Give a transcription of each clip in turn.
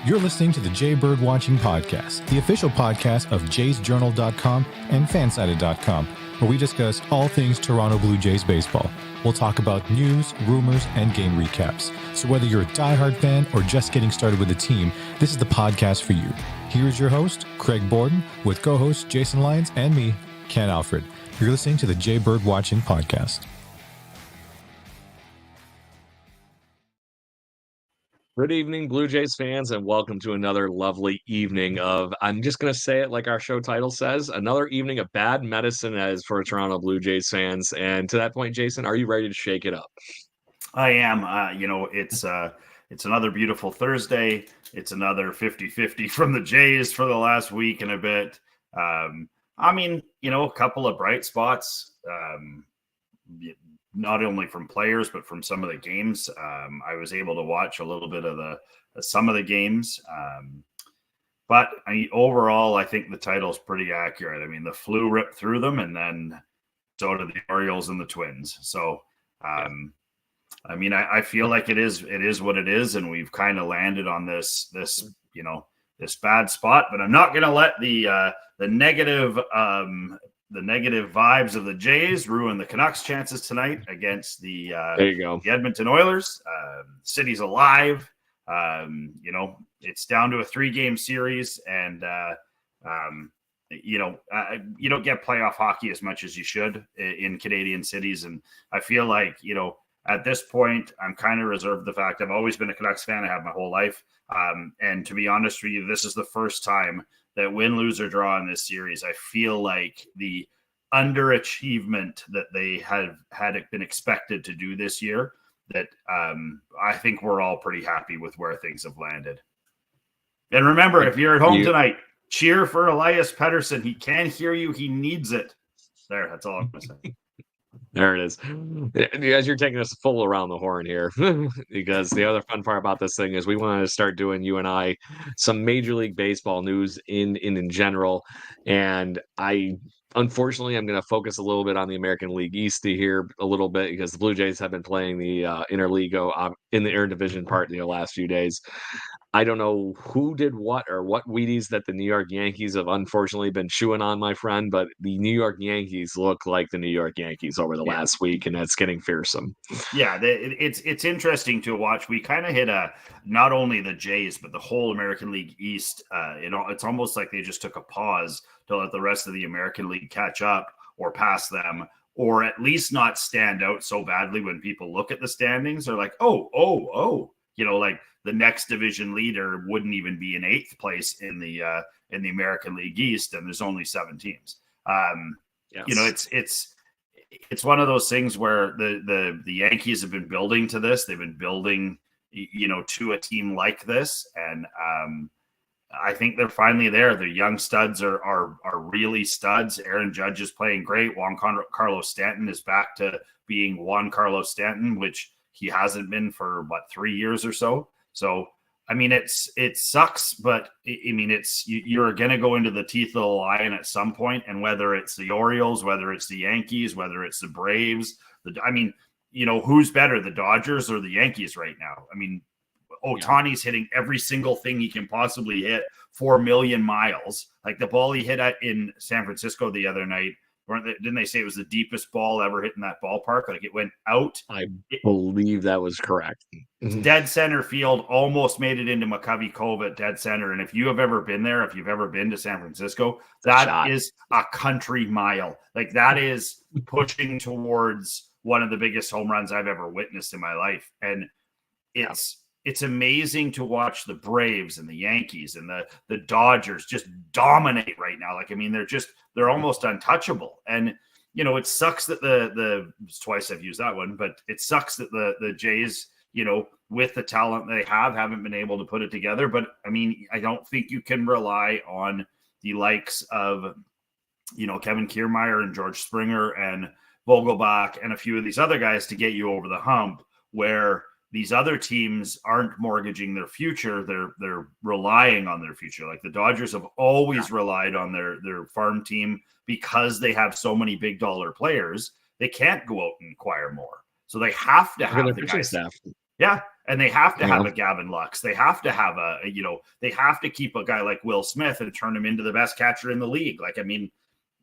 You're listening to the Jay Birdwatching Podcast, the official podcast of jaysjournal.com and fansided.com, where we discuss all things Toronto Blue Jays baseball. We'll talk about news, rumors, and game recaps. So whether you're a diehard fan or just getting started with the team, this is the podcast for you. Here's your host, Craig Borden, with co-hosts Jason Lyons and me, Ken Alfred. You're listening to the Jay Birdwatching Podcast. Good evening, Blue Jays fans, and welcome to another lovely evening of, I'm just going to say it like our show title says, another evening of bad medicine as for Toronto Blue Jays fans. And to that point, Jason, are you ready to shake it up? I am. It's another beautiful Thursday. It's another 50-50 from the Jays for the last week and a bit. A couple of bright spots. Not only from players, but from some of the games. I was able to watch a little bit of some of the games. But overall, I think the title is pretty accurate. I mean, the flu ripped through them, and then so did the Orioles and the Twins. So, I feel like it is what it is, and we've kind of landed on this bad spot. But I'm not going to let the negative vibes of the Jays ruin the Canucks' chances tonight against the Edmonton Oilers. City's alive. It's down to a 3-game series, and you don't get playoff hockey as much as you should in Canadian cities. And I feel like, at this point, I'm kind of reserved the fact I've always been a Canucks fan. I have my whole life. And to be honest with you, this is the first time that win, lose, or draw in this series, I feel like the underachievement that they had been expected to do this year, that I think we're all pretty happy with where things have landed. And remember, if you're at home tonight, cheer for Elias Pettersson. He can't hear you. He needs it. There, that's all I'm going to say. There it is. As you're taking us full around the horn here, because the other fun part about this thing is we wanted to start doing, you and I, some Major League Baseball news in general. And unfortunately, I'm going to focus a little bit on the American League East here a little bit, because the Blue Jays have been playing the interleague in the interdivision part in the last few days. I don't know who did what or what Wheaties that the New York Yankees have unfortunately been chewing on, my friend, but the New York Yankees look like the New York Yankees over the last week, and that's getting fearsome. Yeah, it's interesting to watch. We kind of hit not only the Jays, but the whole American League East. It's almost like they just took a pause to let the rest of the American League catch up or pass them, or at least not stand out so badly when people look at the standings. They're like, like the next division leader wouldn't even be in 8th place in the American League East, and there's only 7 teams. Yes. It's one of those things where the Yankees have been building to this. They've been building, to a team like this, and I think they're finally there. The young studs are really studs. Aaron Judge is playing great. Juan Carlos Stanton is back to being Juan Carlos Stanton, which he hasn't been for 3 years or so. So, it sucks, but you're going to go into the teeth of the lion at some point, and whether it's the Orioles, whether it's the Yankees, whether it's the Braves, who's better, the Dodgers or the Yankees right now? Ohtani's hitting every single thing he can possibly hit 4 million miles. Like the ball he hit in San Francisco the other night, didn't they say it was the deepest ball ever hit in that ballpark? Like it went out. I believe that was correct. Dead center field, almost made it into McCovey Cove at dead center. And if you have ever been there, if you've ever been to San Francisco, that is a country mile. Like that is pushing towards one of the biggest home runs I've ever witnessed in my life. And it's amazing to watch the Braves and the Yankees and the Dodgers just dominate right now. They're almost untouchable. And, it sucks that it's twice I've used that one, but it sucks that the Jays, with the talent they haven't been able to put it together. But I don't think you can rely on the likes of, Kevin Kiermaier and George Springer and Vogelbach and a few of these other guys to get you over the hump, where these other teams aren't mortgaging their future. They're relying on their future. Like the Dodgers have always relied on their farm team because they have so many big dollar players. They can't go out and acquire more. So they have to have the guys. Staff. Yeah. And they have to have a Gavin Lux. They have to have they have to keep a guy like Will Smith and turn him into the best catcher in the league. Like, I mean,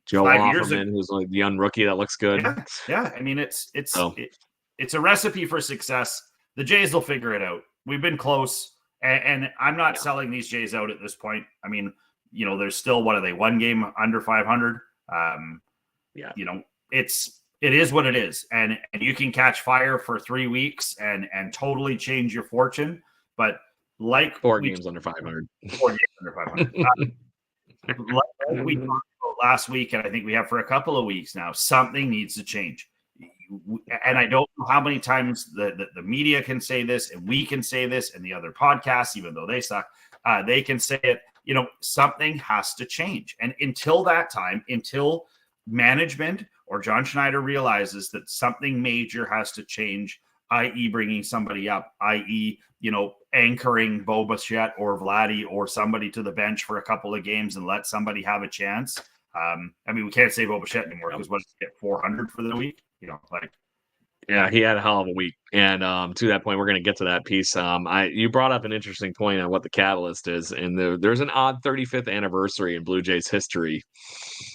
Joe Offerman, who's like the young rookie that looks good. Yeah. I mean, it's a recipe for success. The Jays will figure it out. We've been close, and I'm not selling these Jays out at this point. I mean, there's still, what are they, one game under 500? It is what it is, and you can catch fire for 3 weeks and totally change your fortune. But like 4 games under 500, 4 games under 500. Like we talked about last week, and I think we have for a couple of weeks now, something needs to change. And I don't know how many times the media can say this, and we can say this, and the other podcasts, even though they suck, they can say it. Something has to change. And until that time, until management or John Schneider realizes that something major has to change, i.e. bringing somebody up, i.e., anchoring Bo Bichette or Vladdy or somebody to the bench for a couple of games and let somebody have a chance. I mean, we can't say Bo Bichette anymore because what did he get, 400 for the week? Yeah, he had a hell of a week. And to that point, we're going to get to that piece. You brought up an interesting point on what the catalyst is, and there's an odd 35th anniversary in Blue Jays history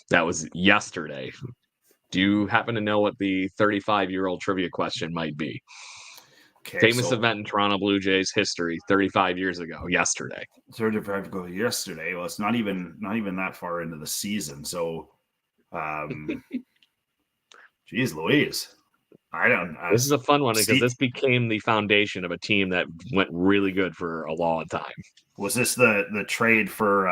that was yesterday. Do you happen to know what the 35-year-old trivia question might be? Okay, famous event in Toronto Blue Jays history 35 years ago, yesterday. 35 ago yesterday. Well, it's not even that far into the season. So, geez Louise. This is a fun one because this became the foundation of a team that went really good for a long time. Was this the trade for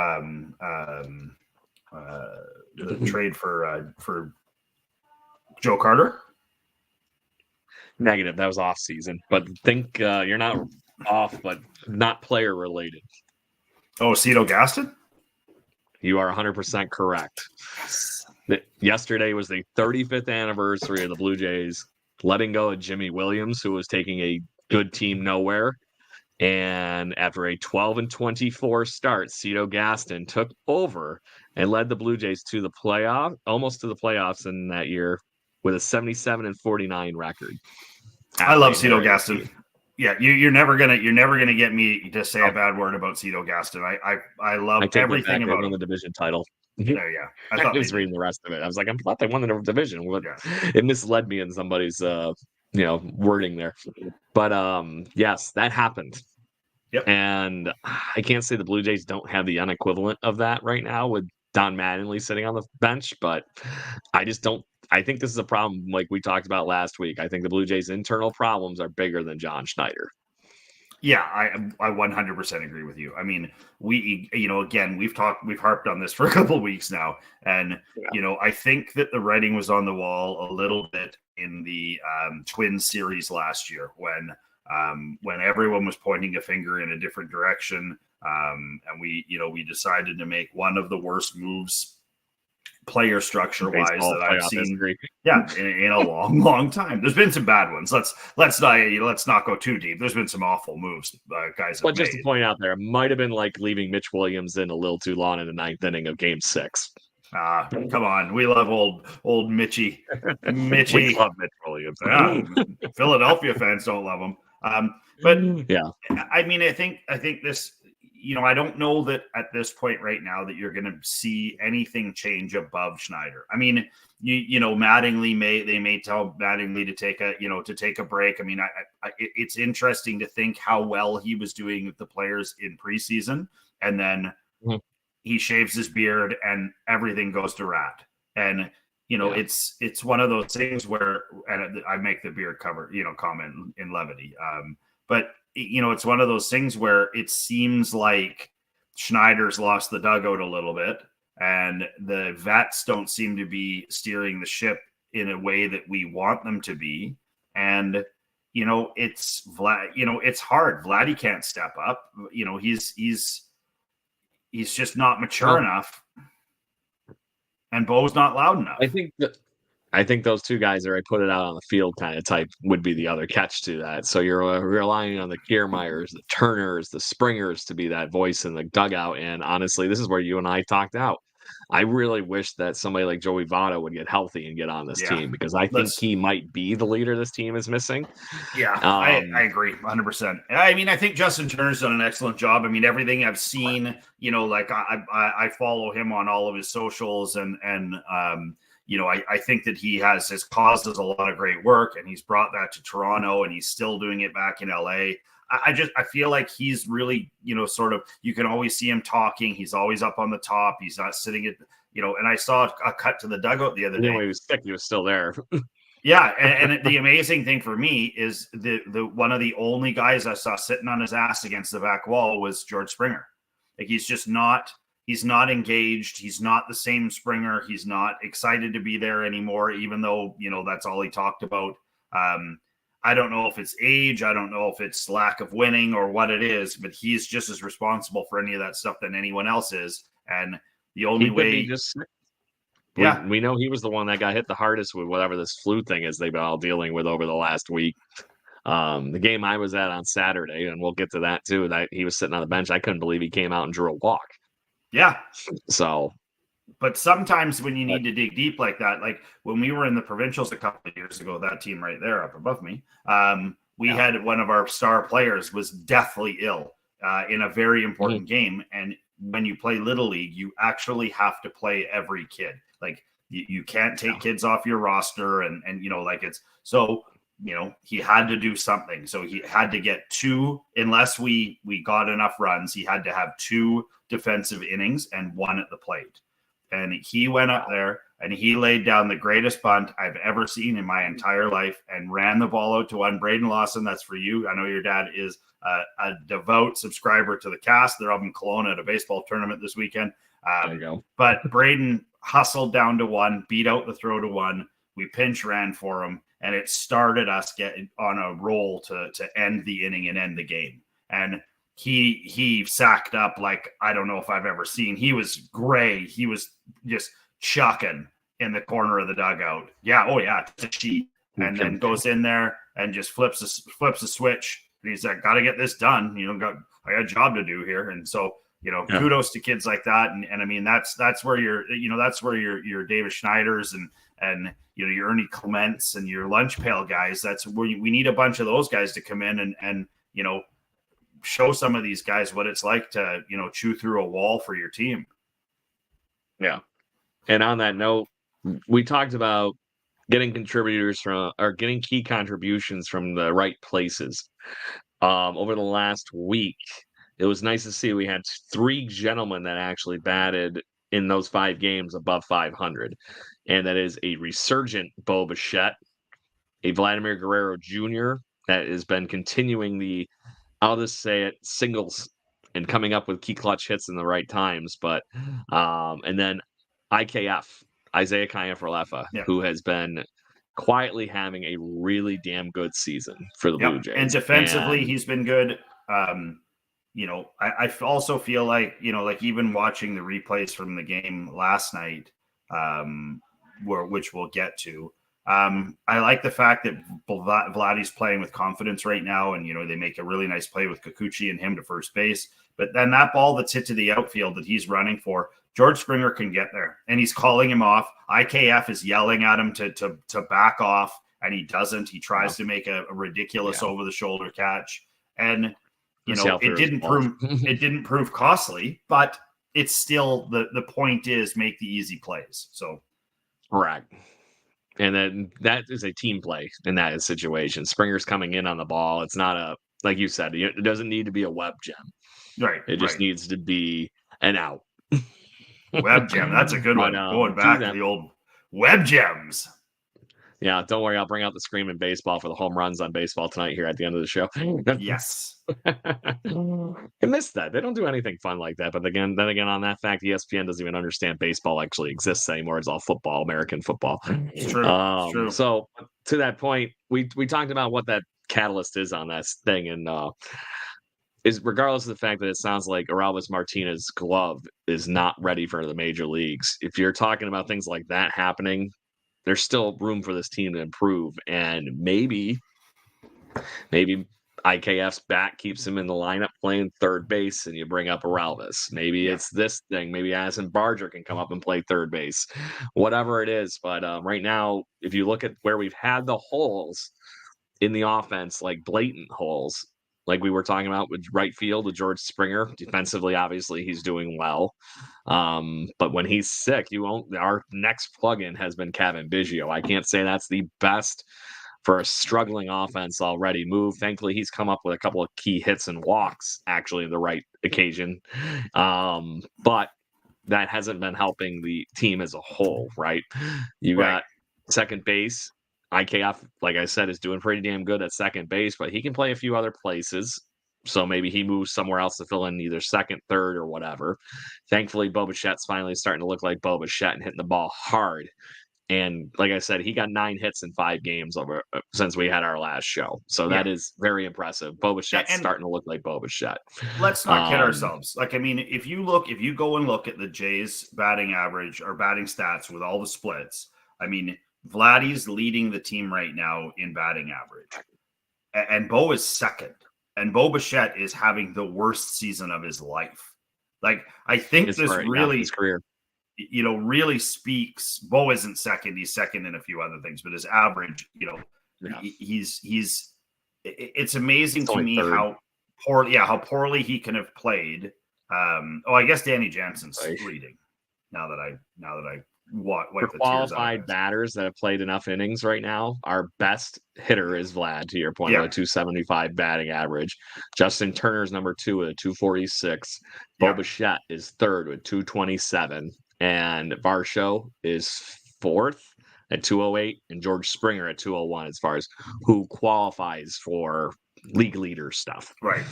for Joe Carter? Negative. That was off season, but think you're not off, but not player related. Oh, Cito Gaston? You are 100% correct. Yesterday was the 35th anniversary of the Blue Jays letting go of Jimmy Williams, who was taking a good team nowhere. And after a 12-24 start, Cito Gaston took over and led the Blue Jays to the almost to the playoffs in that year with a 77-49 record. I love Cito Gaston. Yeah, you're never gonna get me to say a bad word about Cito Gaston. I love everything about him. The division title. There, yeah. I was reading the rest of it. I was like, I thought they won the division. But it misled me in somebody's wording there. But yes, that happened. Yep. And I can't say the Blue Jays don't have the unequivalent of that right now with Don Mattingly sitting on the bench, but I just don't. I think this is a problem like we talked about last week. I think the Blue Jays' internal problems are bigger than John Schneider. Yeah, I 100% agree with you. I mean, again, we've harped on this for a couple of weeks now, and I think that the writing was on the wall a little bit in the Twins series last year when everyone was pointing a finger in a different direction, and we decided to make one of the worst moves player structure wise that I've seen in a long time. There's been some bad ones. Let's not go too deep. There's been some awful moves guys but just to point out there, it might have been like leaving Mitch Williams in a little too long in the 9th inning of game 6. Come on, we love old Mitchie. We love Mitch Williams. Philadelphia fans don't love him. But yeah, I mean, I think this, I don't know that at this point right now that you're going to see anything change above Schneider. I mean, Mattingly may tell Mattingly to take a break. I mean, it's interesting to think how well he was doing with the players in preseason, and then he shaves his beard and everything goes to rat. And it's one of those things where, and I make the beard cover comment in levity, but it's one of those things where it seems like Schneider's lost the dugout a little bit, and the vets don't seem to be steering the ship in a way that we want them to be. And it's Vlad. It's hard. Vladdy can't step up. He's just not mature enough, and Bo's not loud enough. I think those two guys are put it out on the field kind of type would be the other catch to that. So you're relying on the Kiermaiers, the Turners, the Springers to be that voice in the dugout. And honestly, this is where you and I talked out. I really wish that somebody like Joey Votto would get healthy and get on this team, because I think he might be the leader this team is missing. Yeah, I agree 100%. I mean, I think Justin Turner's done an excellent job. I mean, everything I've seen, like I follow him on all of his socials, and I think that he has caused us a lot of great work, and he's brought that to Toronto, and he's still doing it back in LA. I feel like he's really, sort of, you can always see him talking. He's always up on the top. He's not sitting at, and I saw a cut to the dugout the other day. When he was sick, he was still there. Yeah, and the amazing thing for me is the one of the only guys I saw sitting on his ass against the back wall was George Springer. Like, he's not engaged. He's not the same Springer. He's not excited to be there anymore, even though, that's all he talked about. I don't know if it's age. I don't know if it's lack of winning or what it is, but he's just as responsible for any of that stuff than anyone else is. And the only way we know he was the one that got hit the hardest with whatever this flu thing is they've been all dealing with over the last week. The game I was at on Saturday, and we'll get to that too, that he was sitting on the bench. I couldn't believe he came out and drew a walk. Yeah. So, but sometimes when you need to dig deep like that, like when we were in the provincials a couple of years ago, that team right there up above me, we had one of our star players was deathly ill in a very important game. And when you play Little League, you actually have to play every kid. Like, you can't take kids off your roster, and like, it's so, he had to do something. So he had to get 2, unless we got enough runs, he had to have 2 defensive innings and 1 at the plate. And he went up there and he laid down the greatest bunt I've ever seen in my entire life and ran the ball out to one. Braden Lawson, that's for you. I know your dad is a devout subscriber to the cast. They're up in Kelowna at a baseball tournament this weekend. There you go. But Braden hustled down to 1, beat out the throw to 1. We pinch ran for him, and it started us getting on a roll to end the inning and end the game. And he sacked up like I don't know if I've ever seen. He was gray. He was just chucking in the corner of the dugout. Yeah, oh yeah, it's a cheat. And then goes in there and just flips a switch. And he's like, "Got to get this done. I got a job to do here." And so, kudos to kids like that. And I mean, that's where your David Schneiders and your Ernie Clements and your lunch pail guys. That's where we need a bunch of those guys to come in and show some of these guys what it's like to, chew through a wall for your team. Yeah. And on that note, we talked about getting getting key contributions from the right places. Over the last week, it was nice to see we had 3 gentlemen that actually batted in those 5 games above 500. And that is a resurgent Bo Bichette, a Vladimir Guerrero Jr. that has been continuing the, I'll just say it, singles and coming up with key clutch hits in the right times. But and then IKF, Isaiah Kiner-Falefa, who has been quietly having a really damn good season for the Blue Jays. And defensively, he's been good. I also feel like, like even watching the replays from the game last night, which we'll get to, I like the fact that Vladdy's playing with confidence right now, and they make a really nice play with Kikuchi and him to first base. But then that ball that's hit to the outfield that he's running for, George Springer can get there, and he's calling him off. IKF is yelling at him to back off, and he doesn't. He tries to make a ridiculous over the shoulder catch, and it didn't prove costly, but it's still the point is make the easy plays. So correct. And then that is a team play in that situation. Springer's coming in on the ball. It's not like you said, it doesn't need to be a web gem. Right. It just needs to be an out. Web gem. That's a good one. Going back to the old web gems. Yeah, don't worry. I'll bring out the screaming baseball for the home runs on baseball tonight here at the end of the show. Yes. I missed that. They don't do anything fun like that. But then again, on that fact, ESPN doesn't even understand baseball actually exists anymore. It's all football, American football. It's true. It's true. So to that point, we talked about what that catalyst is on that thing, and is regardless of the fact that it sounds like Orelvis Martinez's glove is not ready for the major leagues. If you're talking about things like that happening, there's still room for this team to improve, and maybe IKF's back keeps him in the lineup playing third base, and you bring up Aralvis. Maybe it's this thing. Maybe Addison Barger can come up and play third base, whatever it is. But right now, if you look at where we've had the holes in the offense, like blatant holes, like we were talking about with right field with George Springer, defensively, obviously he's doing well. But when he's sick, our next plug-in has been Kevin Biggio. I can't say that's the best for a struggling offense already move. Thankfully, he's come up with a couple of key hits and walks, actually, the right occasion. But that hasn't been helping the team as a whole, right? You got second base. IKF, like I said, is doing pretty damn good at second base, but he can play a few other places. So maybe he moves somewhere else to fill in either second, third, or whatever. Thankfully, Bo Bichette's finally starting to look like Bo Bichette and hitting the ball hard. And like I said, he got 9 hits in 5 games since we had our last show. So that is very impressive. Bo Bichette's starting to look like Bo Bichette. Let's not kid ourselves. Like, I mean, if you go and look at the Jays batting average or batting stats with all the splits, I mean, Vladdy's leading the team right now in batting average. And Bo is second. And Bo Bichette is having the worst season of his life. Like, I think his career. Really speaks. Bo isn't second. He's second in a few other things, but his average, it's amazing to me how poorly he can have played. I guess Danny Jansen's leading now that I wipe the tears out. Qualified batters that have played enough innings right now, our best hitter is Vlad, to your point, with a 275 batting average. Justin Turner's number 2 with a 246. Bo Bichette is third with 227. And Varsho is 4th at 208, and George Springer at 201 as far as who qualifies for league leader stuff. Right.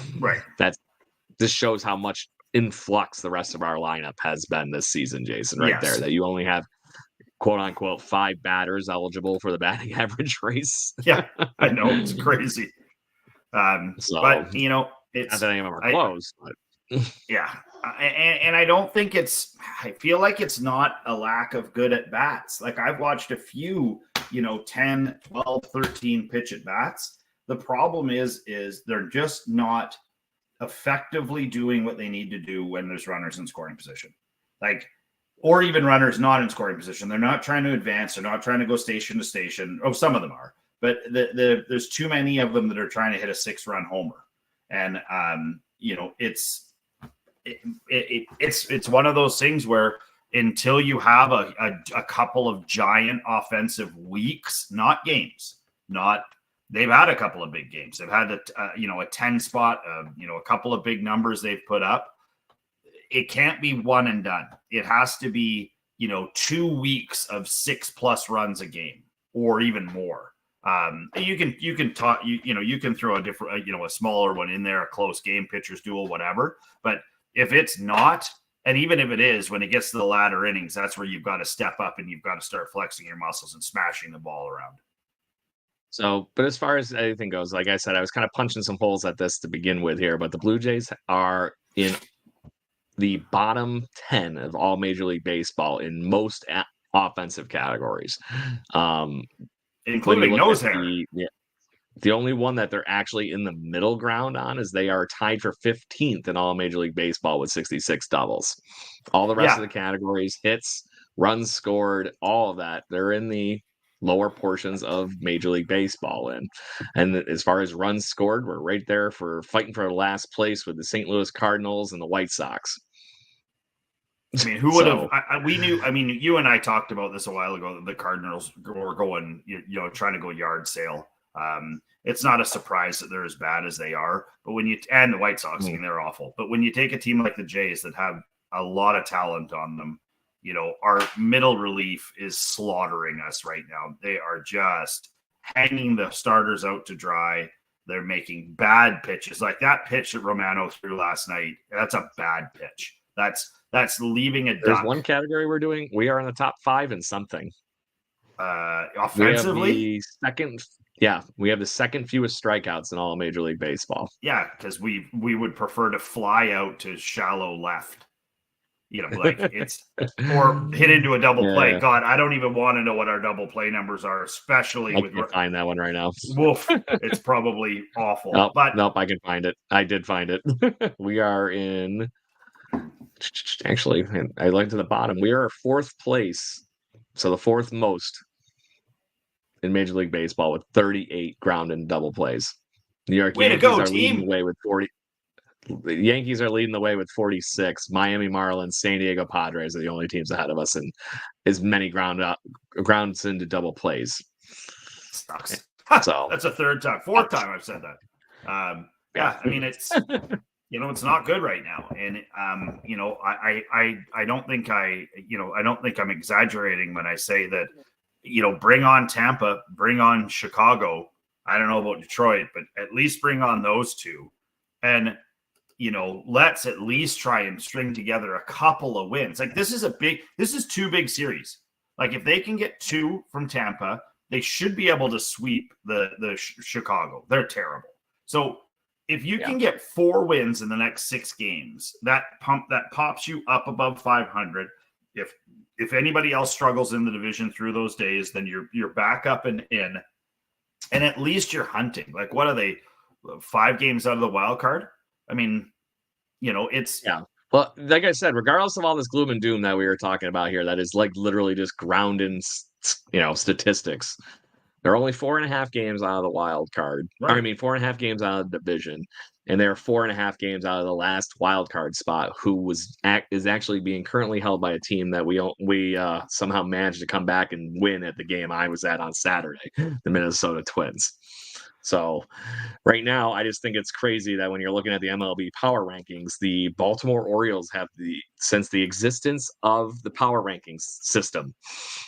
This shows how much influx the rest of our lineup has been this season, Jason, there, that you only have quote unquote 5 batters eligible for the batting average race. Yeah, I know, it's crazy. But it's not that any of them are close, but yeah. And I don't think I feel like it's not a lack of good at bats. Like, I've watched a few, 10, 12, 13 pitch at bats. The problem is they're just not effectively doing what they need to do when there's runners in scoring position. Like, or even runners not in scoring position. They're not trying to advance. They're not trying to go station to station. Oh, some of them are, but there's too many of them that are trying to hit a 6-run homer. And, it's one of those things where until you have a couple of giant offensive weeks, not games, they've had a couple of big games. They've had a 10 spot, a couple of big numbers they've put up. It can't be one and done. It has to be, 2 weeks of 6+ runs a game or even more. You can throw a different, a smaller one in there, a close game, pitcher's duel, whatever. But if it's not, and even if it is, when it gets to the latter innings, that's where you've got to step up and you've got to start flexing your muscles and smashing the ball around. So, but as far as anything goes, like I said, I was kind of punching some holes at this to begin with here, but the Blue Jays are in the bottom 10 of all Major League Baseball in most offensive categories. Including nose hair. The only one that they're actually in the middle ground on is they are tied for 15th in all Major League Baseball with 66 doubles. All the rest of the categories, hits, runs scored, all of that, they're in the lower portions of Major League Baseball. And as far as runs scored, we're right there for fighting for last place with the St. Louis Cardinals and the White Sox. I mean, who would have? We knew. I mean, you and I talked about this a while ago that the Cardinals were going, trying to go yard sale. It's not a surprise that they're as bad as they are. But and the White Sox, I mean, they're awful. But when you take a team like the Jays that have a lot of talent on them, our middle relief is slaughtering us right now. They are just hanging the starters out to dry. They're making bad pitches. Like that pitch that Romano threw last night, that's a bad pitch. That's leaving a duck. There's one category we are in the top 5 in something. Offensively? We have the second fewest strikeouts in all Major League Baseball. Yeah, because we would prefer to fly out to shallow left. like it's or hit into a double play. Yeah. God, I don't even want to know what our double play numbers are, especially I with can't find that one right now. Woof, it's probably awful. Nope, but nope, I can find it. I did find it. We are in. Actually, I looked to the bottom. We are 4th place, so the 4th most in Major League Baseball with 38 ground and double plays. New York way to Yankees go, are leading the team. way with 40. The Yankees are leading the way with 46. Miami Marlins, San Diego Padres are the only teams ahead of us, and as many grounds into double plays. Sucks. So that's a 4th time I've said that. Yeah, I mean it's it's not good right now, and I don't think I'm exaggerating when I say that. Bring on Tampa, bring on Chicago. I don't know about Detroit, but at least bring on those two, and let's at least try and string together a couple of wins. Like this is 2 big series. Like if they can get 2 from Tampa, they should be able to sweep the Chicago. They're terrible. So if you can get 4 wins in the next 6 games, that pops you up above 500. If anybody else struggles in the division through those days, then you're back up and in, and at least you're hunting. Like what are they? 5 games out of the wild card? I mean, it's Well, like I said, regardless of all this gloom and doom that we were talking about here, that is like literally just ground in, statistics. They're only 4.5 games out of the wild card. Right. I mean, 4.5 games out of the division, and they're 4.5 games out of the last wild card spot. Who is actually being currently held by a team that we somehow managed to come back and win at the game I was at on Saturday, the Minnesota Twins. So right now, I just think it's crazy that when you're looking at the MLB power rankings, the Baltimore Orioles have since the existence of the power rankings system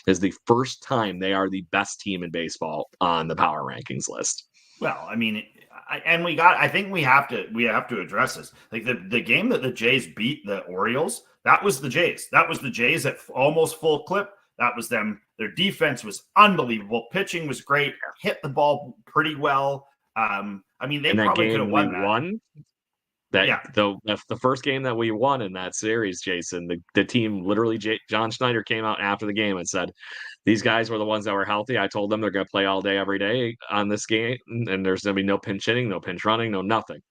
is the first time they are the best team in baseball on the power rankings list. Well, I mean, I think we have to address this. Like the game that the Jays beat the Orioles, that was the Jays. That was the Jays at almost full clip. That was them. Their defense was unbelievable. Pitching was great. Hit the ball pretty well. I mean, they probably could have won that. The first game that we won in that series, Jason, the team literally, John Schneider came out after the game and said, these guys were the ones that were healthy. I told them they're going to play all day, every day on this game, and there's going to be no pinch hitting, no pinch running, no nothing.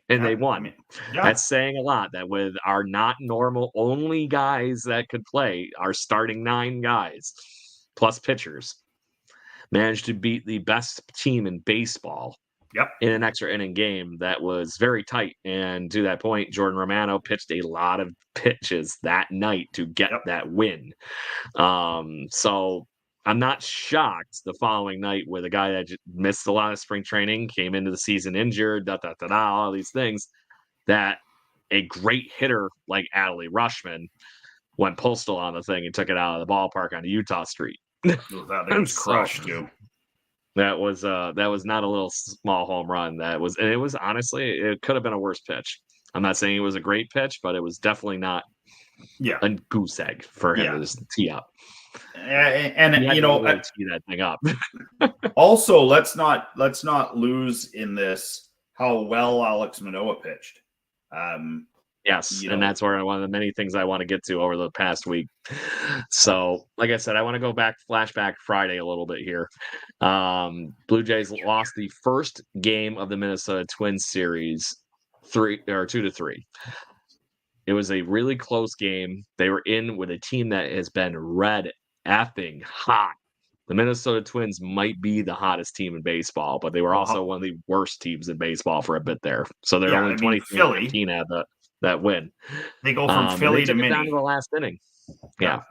And they won. I mean, that's saying a lot that with our not normal only guys that could play, our starting 9 guys plus pitchers managed to beat the best team in baseball in an extra inning game that was very tight. And to that point, Jordan Romano pitched a lot of pitches that night to get that win. So I'm not shocked the following night with a guy that missed a lot of spring training, came into the season injured, all these things, that a great hitter like Adley Rutschman went postal on the thing and took it out of the ballpark on Utah Street. That thing was crushed too. That was not a little small home run. It was honestly, it could have been a worse pitch. I'm not saying it was a great pitch, but it was definitely not a goose egg for him to just tee up. And tee that thing up. Also, let's not lose in this how well Alex Manoah pitched. Yes, and that's where one of the many things I want to get to over the past week. So, like I said, I want to go back, flashback Friday a little bit here. Blue Jays lost the first game of the Minnesota Twins series 2-3. It was a really close game. They were in with a team that has been red effing hot. The Minnesota Twins might be the hottest team in baseball, but they were also one of the worst teams in baseball for a bit there. So they're only 23-15 at that win. They go from Philly to Mini. Down to the last inning. Yeah.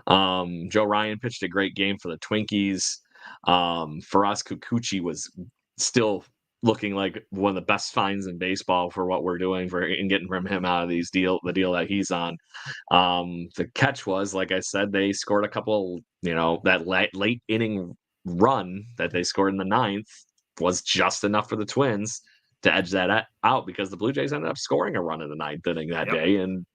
Joe Ryan pitched a great game for the Twinkies. For us, Kikuchi was still looking like one of the best finds in baseball for what we're doing and getting from him out of the deal that he's on. The catch was, like I said, they scored a couple, that late inning run that they scored in the 9th was just enough for the Twins to edge that out, because the Blue Jays ended up scoring a run in the 9th inning that day, and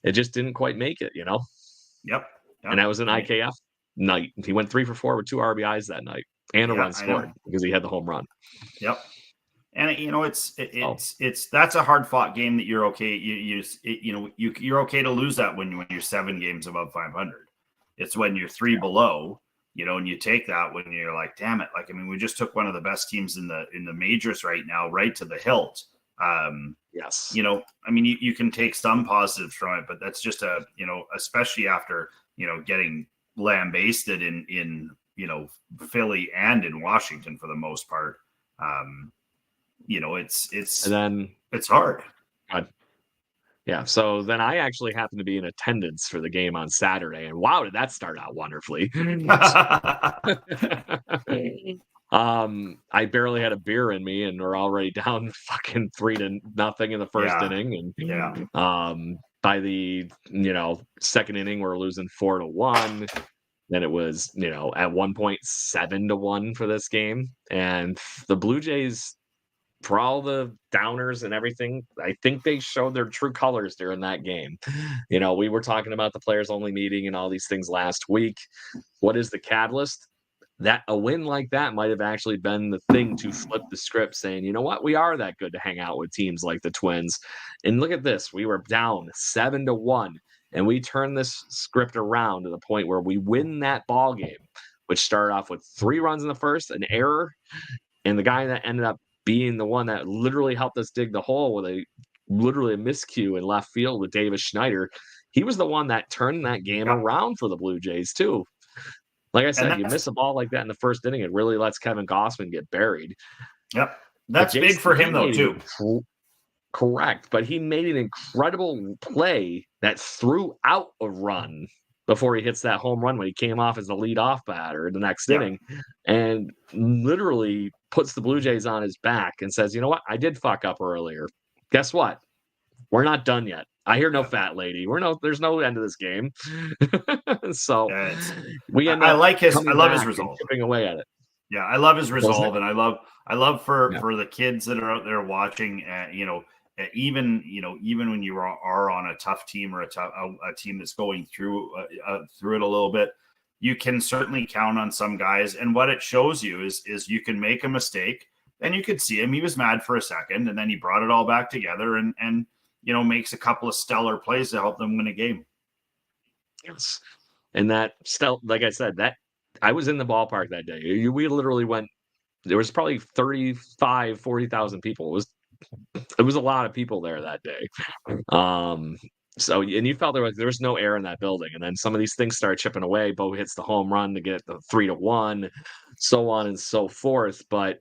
it just didn't quite make it, Yep. And that was an IKF night. He went 3 for 4 with 2 RBIs that night and a run scored because he had the home run. Yep. And it's that's a hard fought game that you're okay. You're okay to lose that when you're 7 games above 500. It's when you're 3 below, and you take that when you're like, damn it. Like, I mean, we just took one of the best teams in the majors right now, right to the hilt. Yes. I mean, you can take some positives from it, but that's just especially after, getting lambasted in Philly and in Washington for the most part. It's hard. Yeah. So then I actually happened to be in attendance for the game on Saturday, and wow, did that start out wonderfully. I barely had a beer in me, and we're already down fucking 3-0 in the first inning. And by the second inning, we're losing 4-1. Then it was, at one point 7-1 for this game. And the Blue Jays, for all the downers and everything, I think they showed their true colors during that game. We were talking about the players only meeting and all these things last week. What is the catalyst? That a win like that might have actually been the thing to flip the script, saying, you know what, we are that good to hang out with teams like the Twins. And look at this, we were down 7-1, and we turned this script around to the point where we win that ball game, which started off with 3 runs in the first, an error, and the guy that ended up being the one that literally helped us dig the hole with a miscue in left field with Davis Schneider. He was the one that turned that game around for the Blue Jays too. Like I said, you miss a ball like that in the first inning, it really lets Kevin Gossman get buried. Yep. That's big for him, though, too. Correct. But he made an incredible play that threw out a run before he hits that home run when he came off as the leadoff batter the next inning, and literally puts the Blue Jays on his back and says, you know what? I did fuck up earlier. Guess what? We're not done yet. I hear no fat lady. There's no end to this game. So we end up I love his resolve. Chipping away at it. Yeah, I love his resolve, and I love for the kids that are out there watching. Even when you are on a tough team or a team that's going through it a little bit, you can certainly count on some guys. And what it shows you is you can make a mistake, and you could see him. He was mad for a second, and then he brought it all back together and makes a couple of stellar plays to help them win a game. Yes. And like I said, that I was in the ballpark that day. We literally went, there was probably 35, 40,000 people. It was a lot of people there that day. So, and you felt there was no air in that building. And then some of these things started chipping away. Bo hits the home run to get the 3-1, so on and so forth. But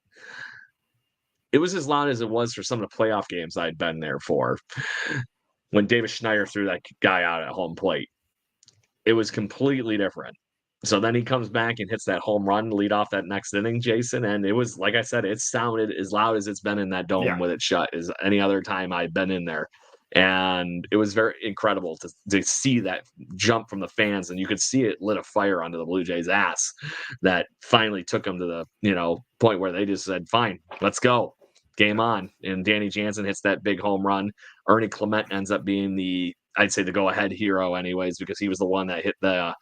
it was as loud as it was for some of the playoff games I'd been there for. When Davis Schneider threw that guy out at home plate, it was completely different. So then he comes back and hits that home run to lead off that next inning, Jason. And it was, like I said, it sounded as loud as it's been in that dome with it shut as any other time I've been in there. And it was very incredible to see that jump from the fans. And you could see it lit a fire onto the Blue Jays' ass that finally took them to the, point where they just said, fine, let's go. Game on. And Danny Jansen hits that big home run. Ernie Clement ends up being the go-ahead hero anyways, because he was the one that hit the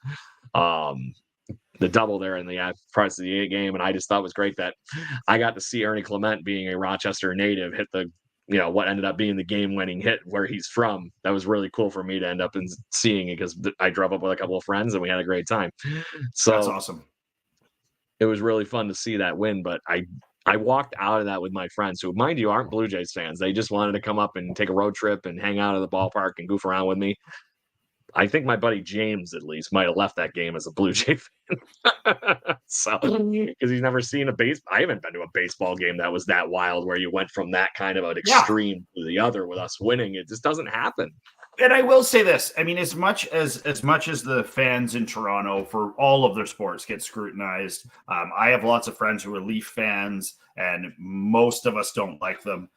double there in the price of the game. And I just thought it was great that I got to see Ernie Clement, being a Rochester native, hit the what ended up being the game-winning hit where he's from. That was really cool for me to end up seeing it, because I drove up with a couple of friends and we had a great time. So that's awesome. It was really fun to see that win, but I walked out of that with my friends, who, mind you, aren't Blue Jays fans. They just wanted to come up and take a road trip and hang out at the ballpark and goof around with me. I think my buddy James, at least, might have left that game as a Blue Jay fan. So, because he's never seen I haven't been to a baseball game that was that wild, where you went from that kind of an extreme to the other with us winning. It just doesn't happen. And I will say this. I mean, as much as the fans in Toronto for all of their sports get scrutinized, I have lots of friends who are Leaf fans, and most of us don't like them.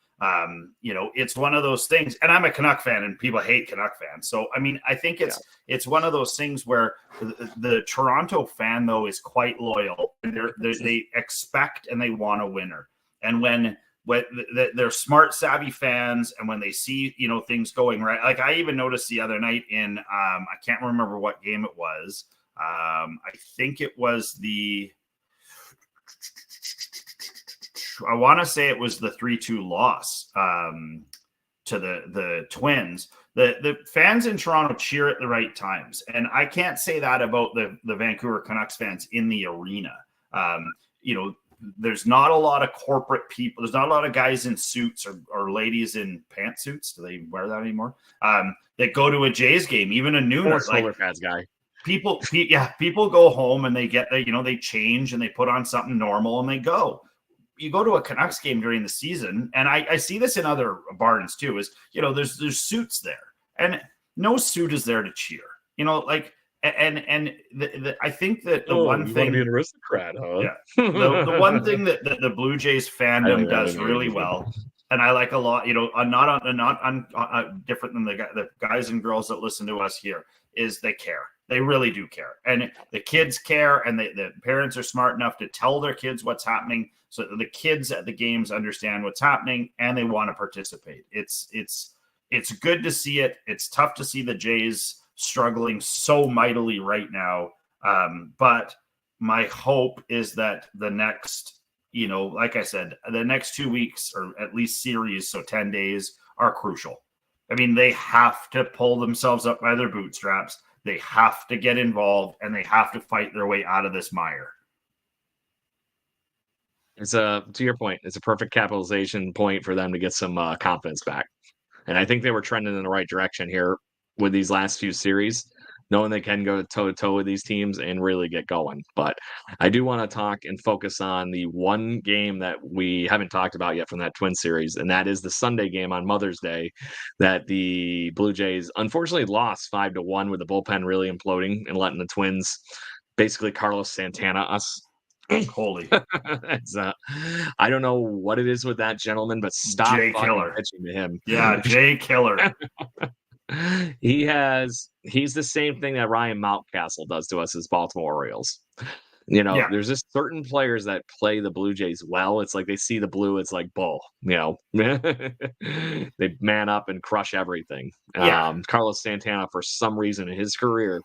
It's one of those things, and I'm a Canuck fan, and people hate Canuck fans. So, I mean, I think it's one of those things where the Toronto fan, though, is quite loyal. They expect and they want a winner. And when they're smart, savvy fans, and when they see, things going right, like I even noticed the other night in, I can't remember what game it was. I think it was I want to say it was the 3-2 loss to the Twins. The fans in Toronto cheer at the right times, and I can't say that about the Vancouver Canucks fans in the arena. There's not a lot of corporate people. There's not a lot of guys in suits or ladies in pantsuits. Do they wear that anymore? That go to a Jays game, even a nooner. Solar Pads guy. People go home and they get they change and they put on something normal and they go. You go to a Canucks game during the season, and I see this in other barns too. Is there's suits there, and no suit is there to cheer. I think that the one thing, be an aristocrat, huh? Yeah, the one thing that the Blue Jays fandom does really well, and I like a lot, not different than the guys and girls that listen to us here, is they care. They really do care, and the kids care, and the parents are smart enough to tell their kids what's happening, so that the kids at the games understand what's happening and they want to participate. It's good to see it. It's tough to see the Jays struggling so mightily right now. But my hope is that the next, like I said, the next 2 weeks or at least series, so 10 days, are crucial. I mean, they have to pull themselves up by their bootstraps. They have to get involved and they have to fight their way out of this mire. To your point, it's a perfect capitalization point for them to get some confidence back. And I think they were trending in the right direction here with these last few series, knowing they can go toe to toe with these teams and really get going. But I do want to talk and focus on the one game that we haven't talked about yet from that Twin series, and that is the Sunday game on Mother's Day that the Blue Jays unfortunately lost 5-1 with the bullpen really imploding and letting the Twins basically Carlos Santana us. Holy. I don't know what it is with that gentleman, but stop pitching to him. Yeah, Jay Killer. He's the same thing that Ryan Mountcastle does to us as Baltimore Orioles. There's just certain players that play the Blue Jays well. It's like they see the blue, it's like bull, they man up and crush everything. Yeah. Carlos Santana, for some reason in his career,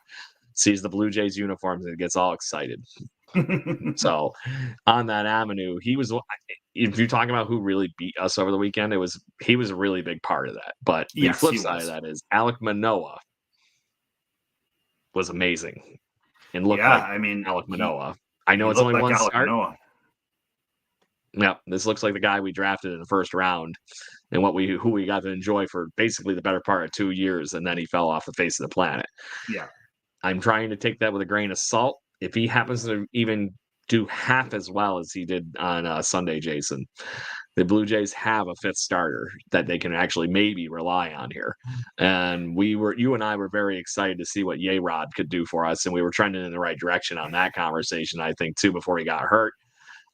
sees the Blue Jays uniforms and gets all excited. So on that avenue, he was, if you're talking about who really beat us over the weekend, he was a really big part of that. But the flip side of that is Alek Manoah was amazing and looked Alek Manoah. I know it's only one start. Yeah, this looks like the guy we drafted in the first round and who we got to enjoy for basically the better part of 2 years, and then he fell off the face of the planet. Yeah. I'm trying to take that with a grain of salt. If he happens to even do half as well as he did on Sunday, Jason, the Blue Jays have a fifth starter that they can actually maybe rely on here. And you and I were very excited to see what Yeyrod could do for us, and we were trending in the right direction on that conversation, I think, too, before he got hurt.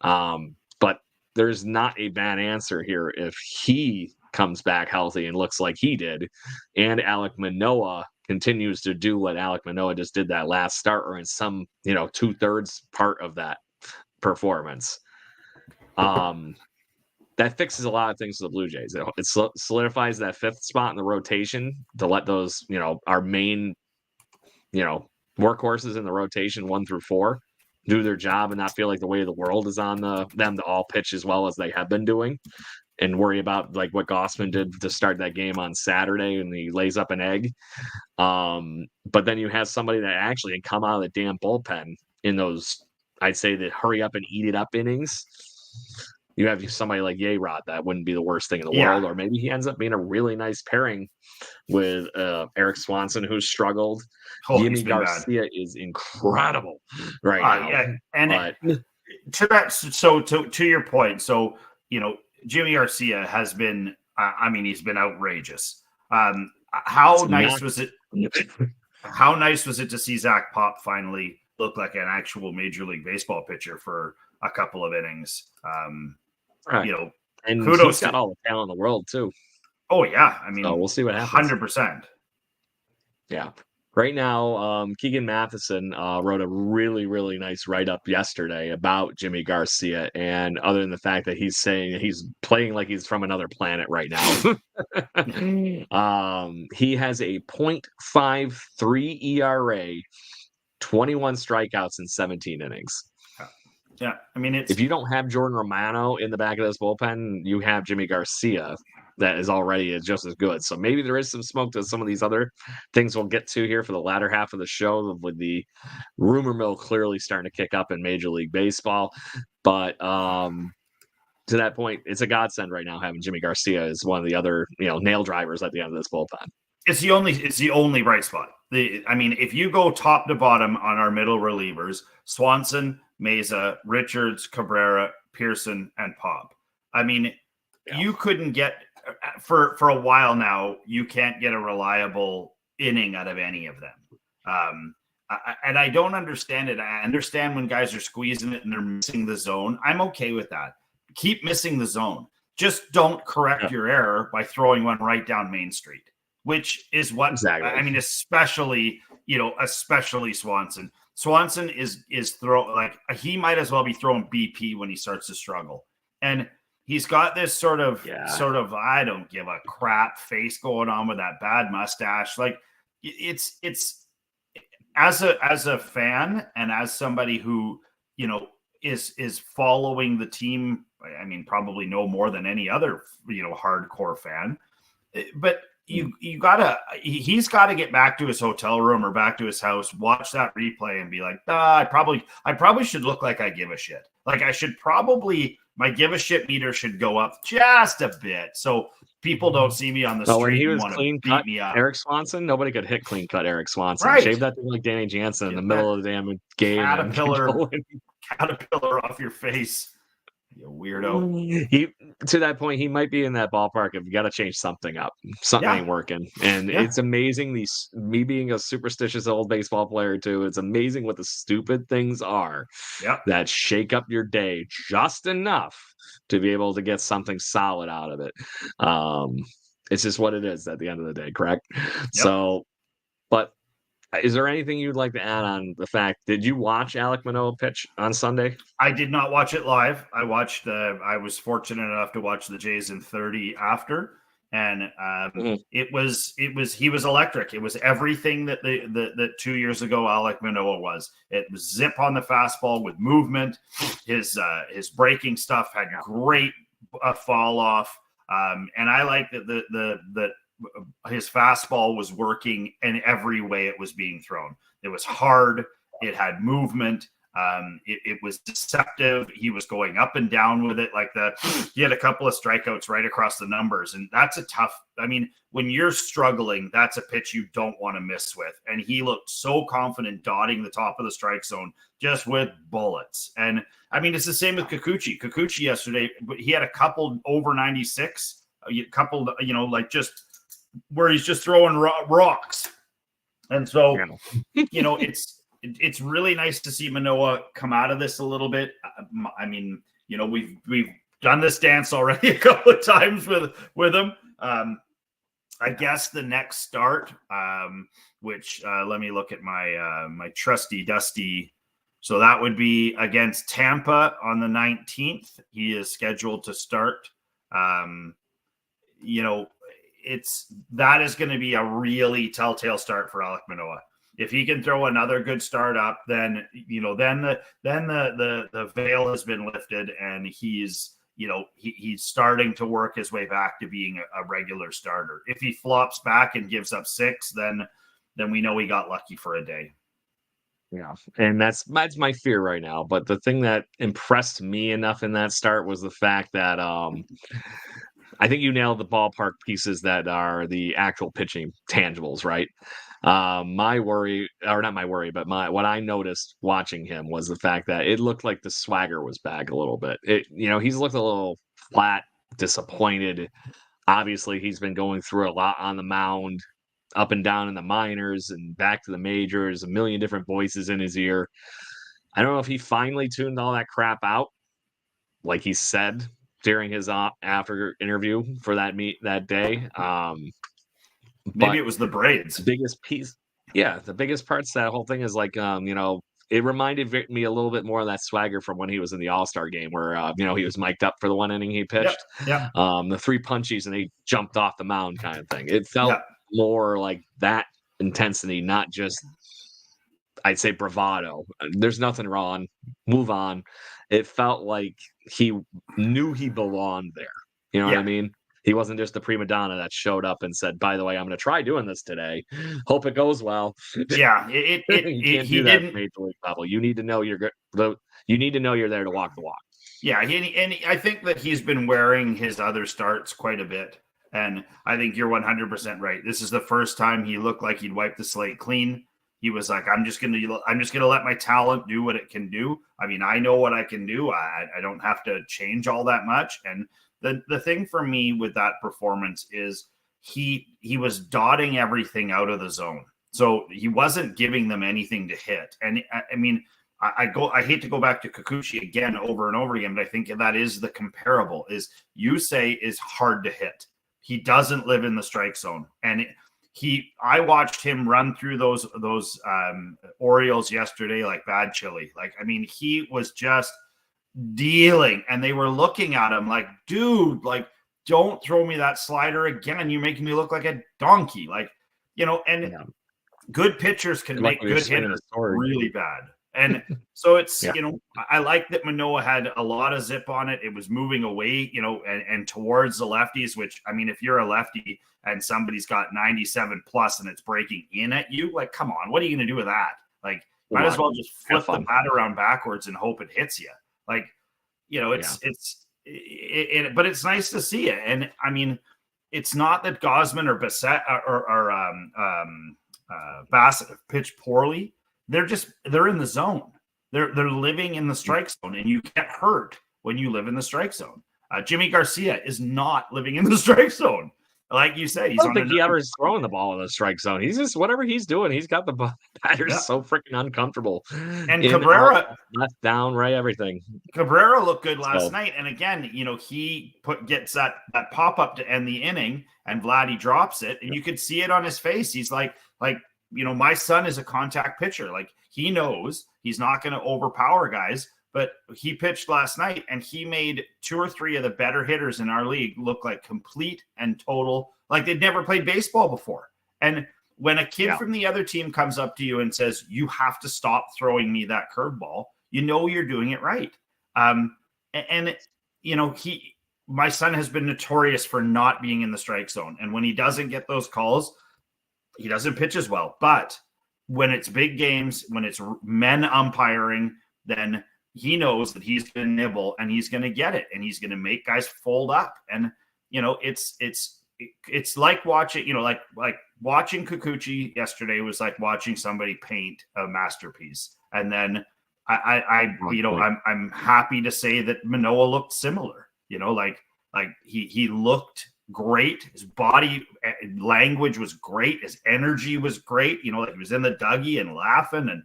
But there's not a bad answer here if he comes back healthy and looks like he did, and Alek Manoah continues to do what Alek Manoah just did that last start, or in some 2/3 part of that performance. That fixes a lot of things for the Blue Jays. It solidifies that fifth spot in the rotation to let those our main workhorses in the rotation 1 through 4 do their job and not feel like the weight of the world is on them to all pitch as well as they have been doing, and worry about like what Gossman did to start that game on Saturday and he lays up an egg. But then you have somebody that actually can come out of the damn bullpen in those, I'd say, the hurry up and eat it up innings. You have somebody like Yeyrod, that wouldn't be the worst thing in the world. Or maybe he ends up being a really nice pairing with Eric Swanson, who's struggled. Jimmy Garcia is incredible right now. Yeah. And to your point, Jimmy Garcia has been, he's been outrageous. How nice was it to see Zach Pop finally look like an actual Major League Baseball pitcher for a couple of innings? Right. And kudos, he's got all the talent in the world too. Oh yeah. So we'll see what happens. 100%. Yeah. Right now, Keegan Matheson wrote a really, really nice write-up yesterday about Jimmy Garcia, and other than the fact that he's saying that he's playing like he's from another planet right now. He has a .53 ERA, 21 strikeouts in 17 innings. Yeah, I mean, if you don't have Jordan Romano in the back of this bullpen, you have Jimmy Garcia that is already just as good. So maybe there is some smoke to some of these other things we'll get to here for the latter half of the show, with the rumor mill clearly starting to kick up in Major League Baseball. But to that point, it's a godsend right now having Jimmy Garcia as one of the other, nail drivers at the end of this bullpen. It's the only bright spot. If you go top to bottom on our middle relievers, Swanson, Meza, Richards, Cabrera, Pearson, and Pop. You couldn't get for a while now. You can't get a reliable inning out of any of them. And I don't understand it. I understand when guys are squeezing it and they're missing the zone. I'm okay with that. Keep missing the zone. Just don't correct your error by throwing one right down Main Street, which is what exactly. especially Swanson. Swanson is he might as well be throwing BP when he starts to struggle. And he's got this sort of I don't give a crap face going on with that bad mustache. Like it's as a fan and as somebody who, is following the team. Probably no more than any other, hardcore fan, but he's got to get back to his hotel room or back to his house, watch that replay and be like, I probably should look like I give a shit. Like my give a shit meter should go up just a bit. So people don't see me on the street. When he was and clean beat cut me up. Eric Swanson, nobody could hit clean cut Eric Swanson. Right. Shave that thing like Danny Jansen in the middle of the damn game. Caterpillar off your face. You weirdo. To that point, he might be in that ballpark. If you got to change something up, something ain't working. And it's amazing. Me being a superstitious old baseball player too, it's amazing what the stupid things are that shake up your day just enough to be able to get something solid out of it. It's just what it is at the end of the day, correct? So, but is there anything you'd like to add on the fact? Did you watch Alek Manoah pitch on Sunday? I did not watch it live. I was fortunate enough to watch the Jays in 30 after, and he was electric. It was everything that 2 years ago Alek Manoah was. It was zip on the fastball with movement. His breaking stuff had great fall off, and I like that his fastball was working in every way it was being thrown. It was hard. It had movement. It was deceptive. He was going up and down with it. He had a couple of strikeouts right across the numbers. And that's a tough, when you're struggling, that's a pitch you don't want to miss with. And he looked so confident dotting the top of the strike zone just with bullets. And it's the same with Kikuchi. Kikuchi yesterday, he had a couple over 96, a couple, just where he's just throwing rocks. And so, it's really nice to see Manoah come out of this a little bit. We've done this dance already a couple of times with him. I guess the next start, which let me look at my trusty dusty. So that would be against Tampa on the 19th. He is scheduled to start. That is going to be a really telltale start for Alek Manoah. If he can throw another good start up, then the veil has been lifted, and he's starting to work his way back to being a regular starter. If he flops back and gives up 6, then we know he got lucky for a day. Yeah, and that's my fear right now. But the thing that impressed me enough in that start was the fact that I think you nailed the ballpark pieces that are the actual pitching tangibles, right? My worry, or not my worry, but what I noticed watching him was the fact that it looked like the swagger was back a little bit. He's looked a little flat, disappointed. Obviously, he's been going through a lot on the mound, up and down in the minors and back to the majors, a million different voices in his ear. I don't know if he finally tuned all that crap out, like he said during his after interview for that day. Maybe it was the braids. The biggest piece. Yeah, the biggest parts of that whole thing is it reminded me a little bit more of that swagger from when he was in the All-Star game where, he was mic'd up for the one inning he pitched. Yeah. The 3 punchies and he jumped off the mound kind of thing. It felt more like that intensity, not just, I'd say, bravado. There's nothing wrong. Move on. it felt like he knew he belonged there. You know what I mean? He wasn't just the prima donna that showed up and said, "By the way, I'm going to try doing this today. Hope it goes well." Yeah, You can't he do that didn't. at major league level. You need to know you're good. You need to know you're there to walk the walk. Yeah, I think that he's been wearing his other starts quite a bit, and I think you're 100% right. This is the first time he looked like he'd wiped the slate clean. He was like, I'm just gonna let my talent do what it can do. I mean, I know what I can do. I don't have to change all that much. And the thing for me with that performance is he was dotting everything out of the zone. So he wasn't giving them anything to hit. And I mean, I hate to go back to Kikuchi again over and over again, but I think that is the comparable is Yusei is hard to hit. He doesn't live in the strike zone. And I watched him run through those Orioles yesterday like bad chili. Like, I mean, he was just dealing, and they were looking at him like, dude, like, don't throw me that slider again. You're making me look like a donkey. Like, and good pitchers can make good hitters really bad. And so it's, I like that Manoah had a lot of zip on it. It was moving away, and towards the lefties, which, I mean, if you're a lefty and somebody's got 97 plus and it's breaking in at you, like, come on, what are you going to do with that? Like, might as well just flip the bat around backwards and hope it hits you. Like, but it's nice to see it. And I mean, it's not that Gosman or Bassett or Bassett have pitched poorly. They're in the zone. They're living in the strike zone, and you get hurt when you live in the strike zone. Jimmy Garcia is not living in the strike zone. Like you said, I don't think he ever is throwing the ball in the strike zone. He's just whatever he's doing. He's got the batter's so freaking uncomfortable. And Cabrera left, down, right, everything. Cabrera looked good last night, and again, he gets that pop up to end the inning, and Vladdy drops it, and you could see it on his face. He's like, my son is a contact pitcher. Like, he knows he's not going to overpower guys. But he pitched last night, and he made 2 or 3 of the better hitters in our league look like complete and total, like they'd never played baseball before. And when a kid from the other team comes up to you and says, you have to stop throwing me that curveball, you're doing it right. My son has been notorious for not being in the strike zone. And when he doesn't get those calls, he doesn't pitch as well. But when it's big games, when it's men umpiring, then he knows that he's going to nibble and he's going to get it, and he's going to make guys fold up. And, it's like watching, like watching Kikuchi yesterday was like watching somebody paint a masterpiece. And then I'm happy to say that Manoah looked similar, like he looked great. His body language was great. His energy was great. Like he was in the Dougie and laughing, and,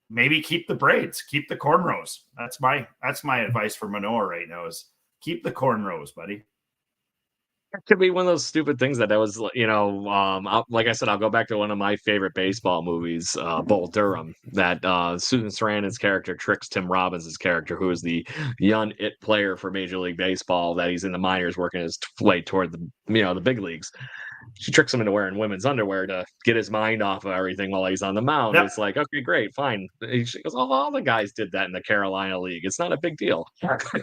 maybe keep the braids, keep the cornrows. That's my advice for Manoah right now is keep the cornrows, buddy. It could be one of those stupid things that was, like I said, I'll go back to one of my favorite baseball movies, Bull Durham, that Susan Sarandon's character tricks Tim Robbins' character, who is the young it player for Major League Baseball, that he's in the minors working his way toward the big leagues. She tricks him into wearing women's underwear to get his mind off of everything while he's on the mound. Yep. It's like, okay, great, fine. She goes, all the guys did that in the Carolina League. It's not a big deal.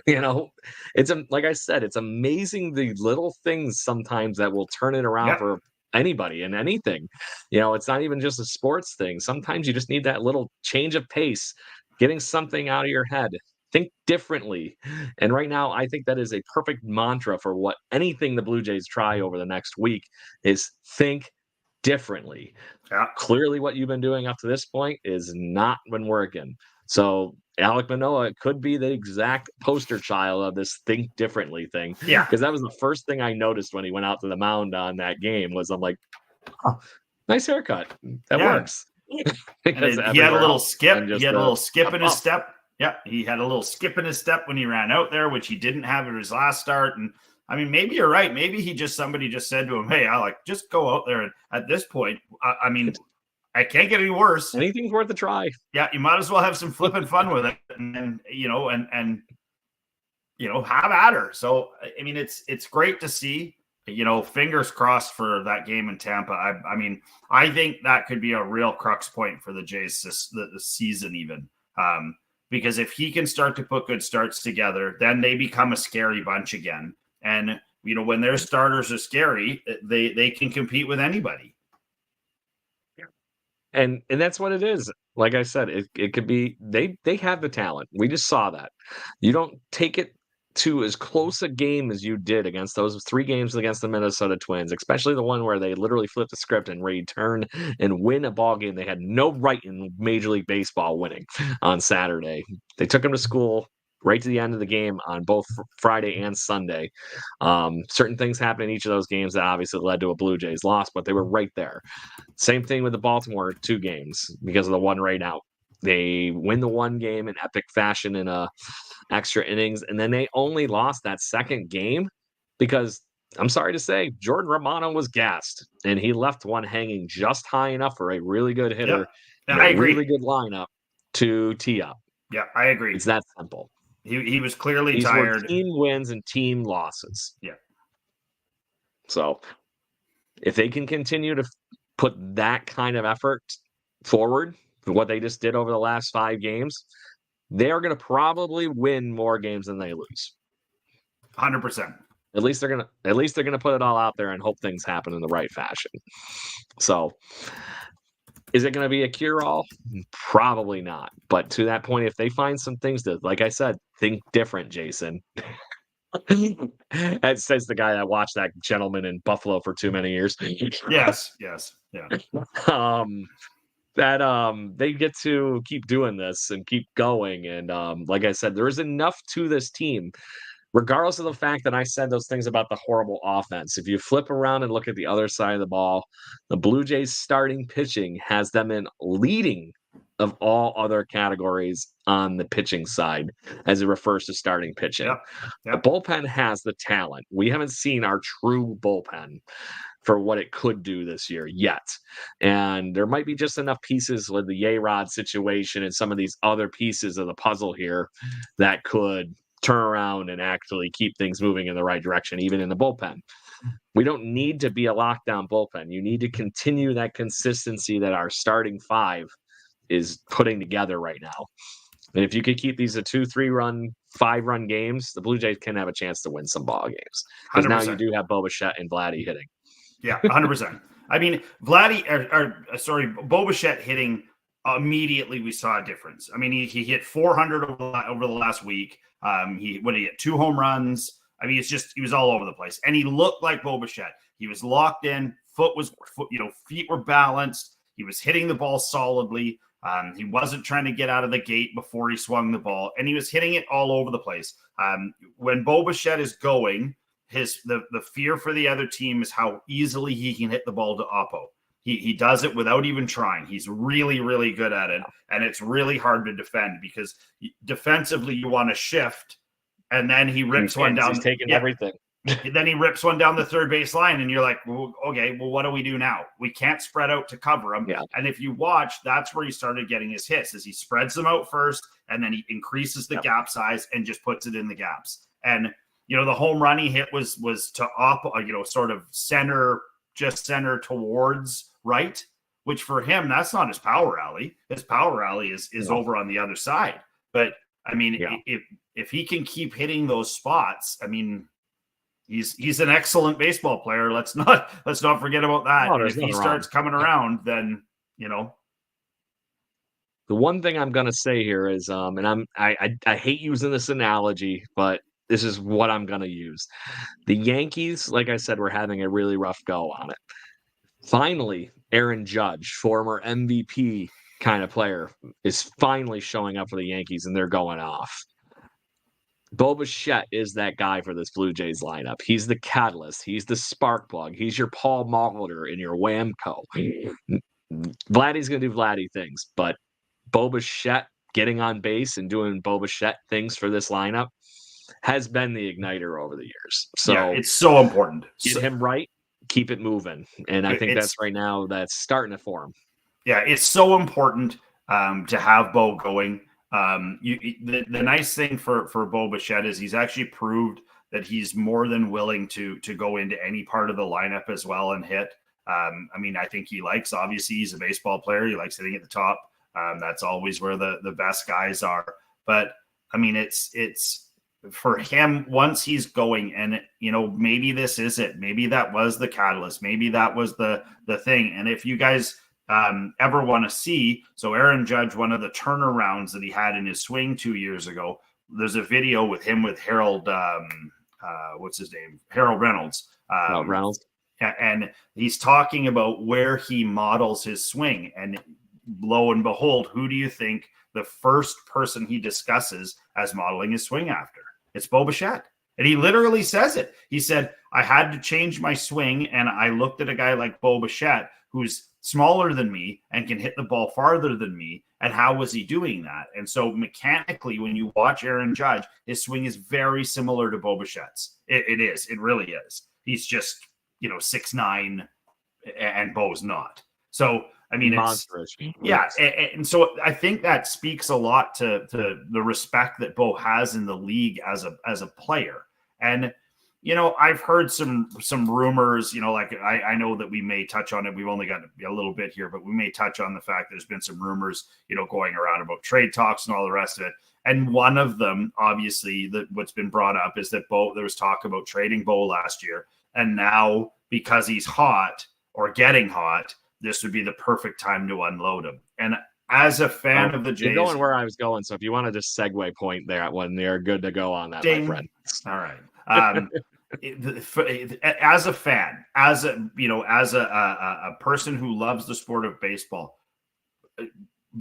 It's like I said, it's amazing the little things sometimes that will turn it around for anybody and anything. It's not even just a sports thing. Sometimes you just need that little change of pace, getting something out of your head. Think differently. And right now, I think that is a perfect mantra for what anything the Blue Jays try over the next week is think differently. Yeah. Clearly, what you've been doing up to this point is not been working. So Alek Manoah could be the exact poster child of this think differently thing. Yeah. Because that was the first thing I noticed when he went out to the mound on that game was I'm like, oh, nice haircut. That works. Because he had a little skip. He had a little skip in his step. Yeah, he had a little skip in his step when he ran out there, which he didn't have at his last start. And I mean, maybe you're right. Maybe somebody just said to him, "Hey, Alek, just go out there." And at this point, I mean, I can't get any worse. Anything's worth a try. Yeah, you might as well have some flipping fun with it, and have at her. So I mean, it's great to see. Fingers crossed for that game in Tampa. I mean, I think that could be a real crux point for the Jays the season even. because if he can start to put good starts together, then they become a scary bunch again. And, when their starters are scary, they can compete with anybody. And that's what it is. Like I said, it could be they have the talent. We just saw that. You don't take it to as close a game as you did against those 3 games against the Minnesota Twins, especially the one where they literally flipped the script and return and win a ball game they had no right in Major League Baseball winning on Saturday. They took them to school right to the end of the game on both Friday and Sunday. Certain things happened in each of those games that obviously led to a Blue Jays loss, but they were right there. Same thing with the Baltimore 2 games because of the one right out. They win the one game in epic fashion in extra innings, and then they only lost that second game because, I'm sorry to say, Jordan Romano was gassed, and he left one hanging just high enough for a really good hitter and a really good lineup to tee up. Yeah, I agree. It's that simple. He was clearly These tired. were team wins and team losses. Yeah. So if they can continue to put that kind of effort forward, what they just did over the last 5 games, they are going to probably win more games than they lose. 100%. At least they're going to put it all out there and hope things happen in the right fashion. So, is it going to be a cure-all? Probably not. But to that point, if they find some things to, like I said, think different, Jason. That says the guy that watched that gentleman in Buffalo for too many years. Yes, yeah. That they get to keep doing this and keep going. And like I said, there is enough to this team, regardless of the fact that I said those things about the horrible offense. If you flip around and look at the other side of the ball, the Blue Jays starting pitching has them in leading of all other categories on the pitching side as it refers to starting pitching. Yep. The bullpen has the talent. We haven't seen our true bullpen for what it could do this year yet. And there might be just enough pieces with the A-Rod situation and some of these other pieces of the puzzle here that could turn around and actually keep things moving in the right direction, even in the bullpen. We don't need to be a lockdown bullpen. You need to continue that consistency that our starting 5 is putting together right now. And if you could keep these a 2-3-run, 5-run games, the Blue Jays can have a chance to win some ball games. Because now you do have Bo Bichette and Vladdy hitting. Yeah, 100%. I mean, Bo Bichette hitting immediately, we saw a difference. I mean, he hit 400 over the last week. He hit 2 home runs. I mean, he was all over the place, and he looked like Bo Bichette. He was locked in, feet were balanced. He was hitting the ball solidly. He wasn't trying to get out of the gate before he swung the ball, and he was hitting it all over the place. When Bo Bichette is going, the fear for the other team is how easily he can hit the ball to Oppo. He does it without even trying. He's really, really good at it, and it's really hard to defend because defensively you want to shift, and then he rips one down. He's taking everything. Then he rips one down the third base line, and you're like, well, okay, well, what do we do now? We can't spread out to cover him. Yeah. And if you watch, that's where he started getting his hits, is he spreads them out first, and then he increases the gap size and just puts it in the gaps. And the home run he hit was to sort of center towards right, which for him, that's not his power alley. His power alley is over on the other side. But I mean, if he can keep hitting those spots, I mean, he's an excellent baseball player. Let's not forget about that. Oh, and if he starts coming around, then The one thing I'm gonna say here is, and I hate using this analogy, but this is what I'm going to use. The Yankees, like I said, were having a really rough go on it. Finally, Aaron Judge, former MVP kind of player, is finally showing up for the Yankees, and they're going off. Bo Bichette is that guy for this Blue Jays lineup. He's the catalyst. He's the spark plug. He's your Paul Molitor in your Whamco. Vladdy's going to do Vladdy things, but Bo Bichette getting on base and doing Bo Bichette things for this lineup has been the igniter over the years. So it's so important. Get him right, keep it moving. And I think that's right now that's starting to form. Yeah, it's so important to have Bo going. The nice thing for Bo Bichette is he's actually proved that he's more than willing to go into any part of the lineup as well and hit. I mean, I think obviously he's a baseball player. He likes hitting at the top. That's always where the best guys are. But I mean, it's for him once he's going, and maybe this is it. Maybe that was the catalyst. Maybe that was the thing. And if you guys ever want to see, so Aaron Judge, one of the turnarounds that he had in his swing 2 years ago, there's a video with him with Harold, what's his name? Harold Reynolds. Reynolds. And he's talking about where he models his swing. And lo and behold, who do you think the first person he discusses as modeling his swing after? It's Bo Bichette. And he literally says it. He said, I had to change my swing, and I looked at a guy like Bo Bichette, who's smaller than me and can hit the ball farther than me. And how was he doing that? And so mechanically, when you watch Aaron Judge, his swing is very similar to Bo Bichette's. It is. It really is. He's just, 6'9", and Bo's not. So, I mean, monstrous. Yeah. And so I think that speaks a lot to the respect that Bo has in the league as a player. And, I've heard some rumors, like I know that we may touch on it. We've only got a little bit here, but we may touch on the fact there's been some rumors, going around about trade talks and all the rest of it. And one of them, obviously, what's been brought up is that there was talk about trading Bo last year. And now, because he's hot or getting hot, this would be the perfect time to unload him. And as a fan of the Jays, you're going where I was going. So if you want to just segue point there when they're good to go on that, my friend. All right. As a fan, as a person who loves the sport of baseball,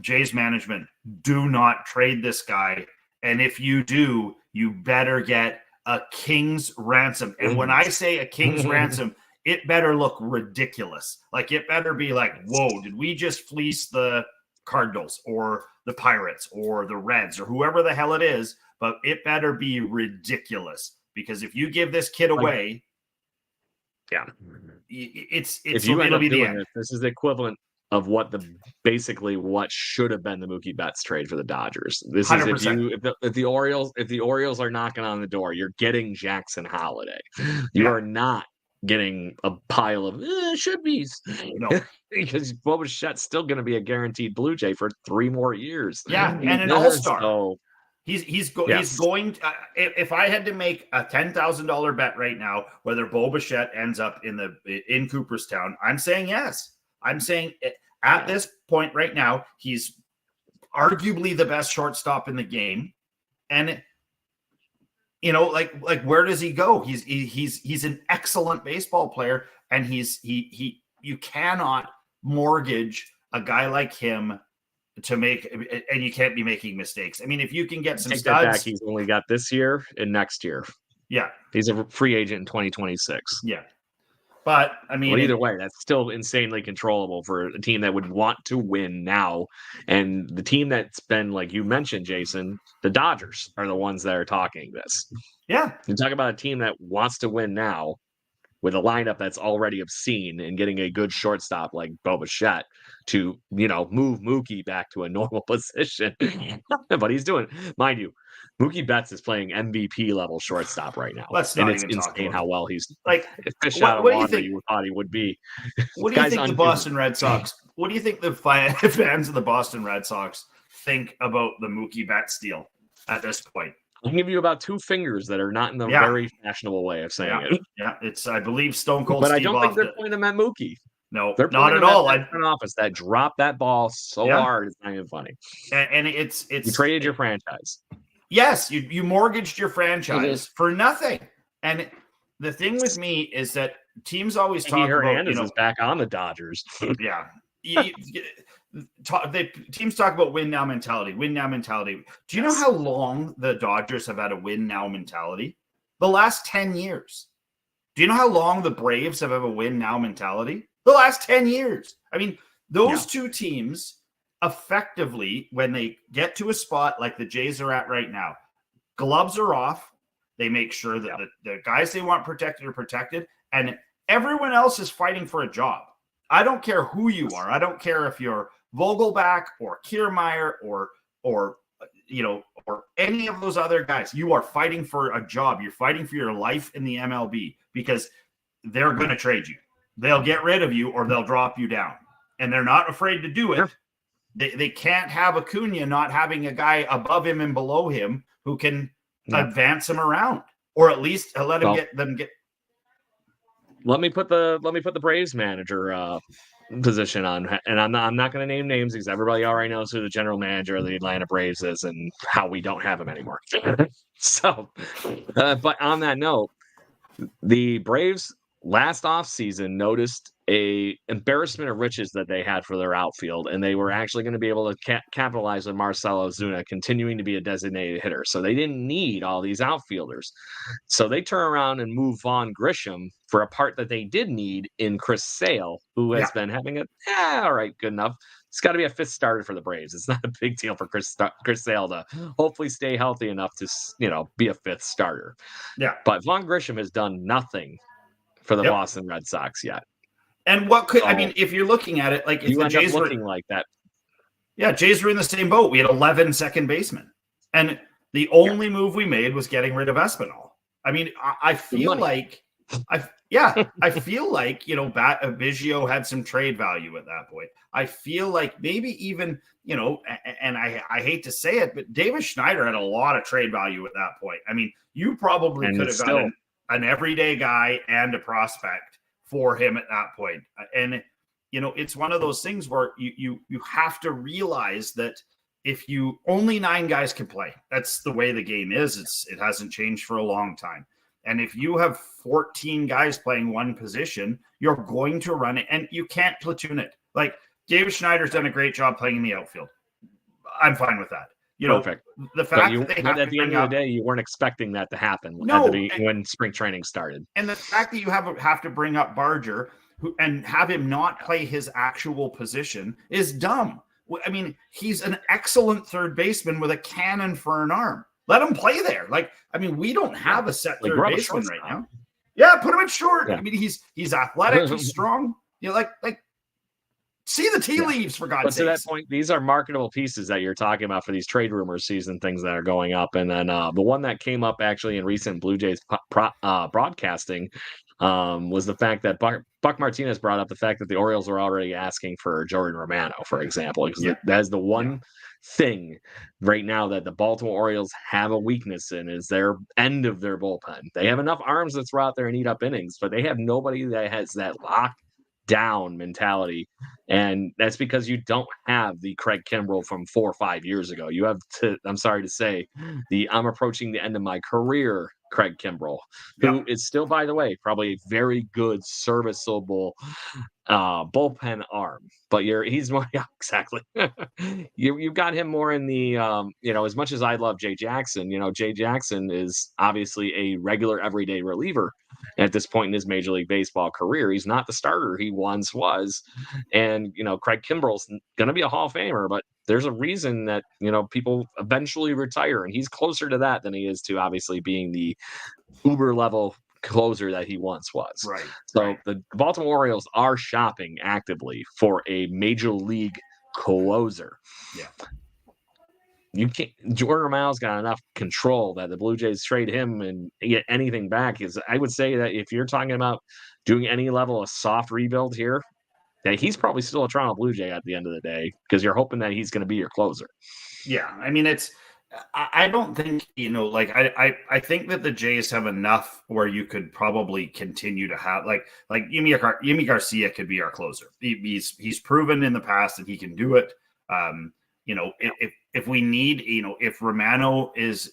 Jays management, do not trade this guy. And if you do, you better get a king's ransom. And when I say a king's ransom, it better look ridiculous. Like, it better be like, whoa, did we just fleece the Cardinals or the Pirates or the Reds or whoever the hell it is? But it better be ridiculous, because if you give this kid away, it'll be the end. This is the equivalent of what should have been the Mookie Betts trade for the Dodgers. This 100%. Is if the Orioles are knocking on the door, you're getting Jackson Holiday. You are not getting a pile of should-be's. No. Because Bo Bichette's still going to be a guaranteed Blue Jay for 3 more years. Yeah, and an all-star. So, he's going to, if I had to make a $10,000 bet right now whether Bo Bichette ends up in Cooperstown, I'm saying yes. I'm saying at this point right now, he's arguably the best shortstop in the game. And like where does he go? He's an excellent baseball player, and you cannot mortgage a guy like him to make, and you can't be making mistakes. I mean, if you can get some studs, he's only got this year and next year. Yeah, he's a free agent in 2026. Yeah. But I mean, either way, that's still insanely controllable for a team that would want to win now. And the team that's been, like you mentioned, Jason, the Dodgers are the ones that are talking this. Yeah. You talk about a team that wants to win now with a lineup that's already obscene and getting a good shortstop like Bo Bichette to, move Mookie back to a normal position. But he's doing, mind you, Mookie Betts is playing MVP level shortstop right now. Let's not it's even talk insane about how well he's like fish out of water you thought he would be. What do you think the Boston Red Sox? What do you think the fans of the Boston Red Sox think about the Mookie Betts deal at this point? I'll give you about 2 fingers that are not in the very fashionable way of saying it. Yeah, it's, I believe, Stone Cold But Steve I don't think they're pointing them at Mookie. No, they're not at all. Front office that dropped that ball so hard, it's not even funny. And it's you traded your franchise. Yes, you mortgaged your franchise for nothing. And the thing with me is that teams always talk about Hernandez is back on the Dodgers. Yeah. Teams talk about win now mentality. Do you know how long the Dodgers have had a win now mentality? The last 10 years. Do you know how long the Braves have had a win now mentality? The last 10 years. I mean, those two teams effectively, when they get to a spot like the Jays are at right now, gloves are off. They make sure that the guys they want protected are protected, and everyone else is fighting for a job. I don't care who you are. I don't care if you're Vogelback or Kiermaier or any of those other guys. You are fighting for a job. You're fighting for your life in the MLB because they're going to trade you. They'll get rid of you or they'll drop you down, and they're not afraid to do it they can't have Acuna not having a guy above him and below him who can advance him around, or at least let him get. Let me put the Braves manager position on, and I'm not going to name names because everybody already knows who the general manager of the Atlanta Braves is and how we don't have him anymore. So, but on that note, the Braves last offseason noticed a embarrassment of riches that they had for their outfield, and they were actually going to be able to capitalize on Marcell Ozuna continuing to be a designated hitter. So they didn't need all these outfielders. So they turn around and move Vaughn Grisham for a part that they did need in Chris Sale, who has been having all right, good enough. It's got to be a fifth starter for the Braves. It's not a big deal for Chris Sale to hopefully stay healthy enough to, be a fifth starter. Yeah. But Vaughn Grisham has done nothing for the Boston Red Sox yet. And what could, if you're looking at it, like if the Jays were looking like that. Yeah, Jays were in the same boat. We had 11 second basemen. And the only move we made was getting rid of Espinal. I mean, I feel like Biggio had some trade value at that point. I feel like maybe even, and I hate to say it, but Davis Schneider had a lot of trade value at that point. I mean, you probably could have gotten an everyday guy and a prospect for him at that point. And, it's one of those things where you have to realize that if you only 9 guys can play, that's the way the game is. It hasn't changed for a long time. And if you have 14 guys playing one position, you're going to run it, and you can't platoon it. Like David Schneider's done a great job playing in the outfield. I'm fine with that. Perfect. The fact that they have at the end of the day, you weren't expecting that to happen when spring training started. And the fact that you have to bring up Barger and have him not play his actual position is dumb. I mean, he's an excellent third baseman with a cannon for an arm. Let him play there. We don't have a set third baseman right now. Yeah, put him at short. Yeah. I mean, he's athletic, he's strong. See the tea leaves, for God's sake. To that point, these are marketable pieces that you're talking about for these trade rumors, season things that are going up. And then the one that came up actually in recent Blue Jays broadcasting was the fact that Buck Martinez brought up the fact that the Orioles were already asking for Jordan Romano, for example, because that is the one thing right now that the Baltimore Orioles have a weakness in is their end of their bullpen. They have enough arms that throw out there and eat up innings, but they have nobody that has that lock down mentality, and that's because you don't have the Craig Kimbrell from 4 or 5 years ago. You have I'm sorry to say, I'm approaching the end of my career Craig Kimbrell, who is still, by the way, probably a very good serviceable bullpen arm, but he's more exactly. You've got him more in the as much as I love Jay Jackson, Jay Jackson is obviously a regular everyday reliever at this point in his Major League Baseball career. He's not the starter he once was, and Craig Kimbrell's gonna be a Hall of Famer, but there's a reason that people eventually retire, and he's closer to that than he is to obviously being the uber level closer that he once was. Right. So the Baltimore Orioles are shopping actively for a major league closer. Yeah. You can't. Jordan Romano's got enough control that the Blue Jays trade him and get anything back. I would say that if you're talking about doing any level of soft rebuild here, that he's probably still a Toronto Blue Jay at the end of the day, because you're hoping that he's going to be your closer. Yeah, I mean, I don't think, I think that the Jays have enough where you could probably continue to have like Yimi Garcia could be our closer. He's proven in the past that he can do it. If we need, if Romano is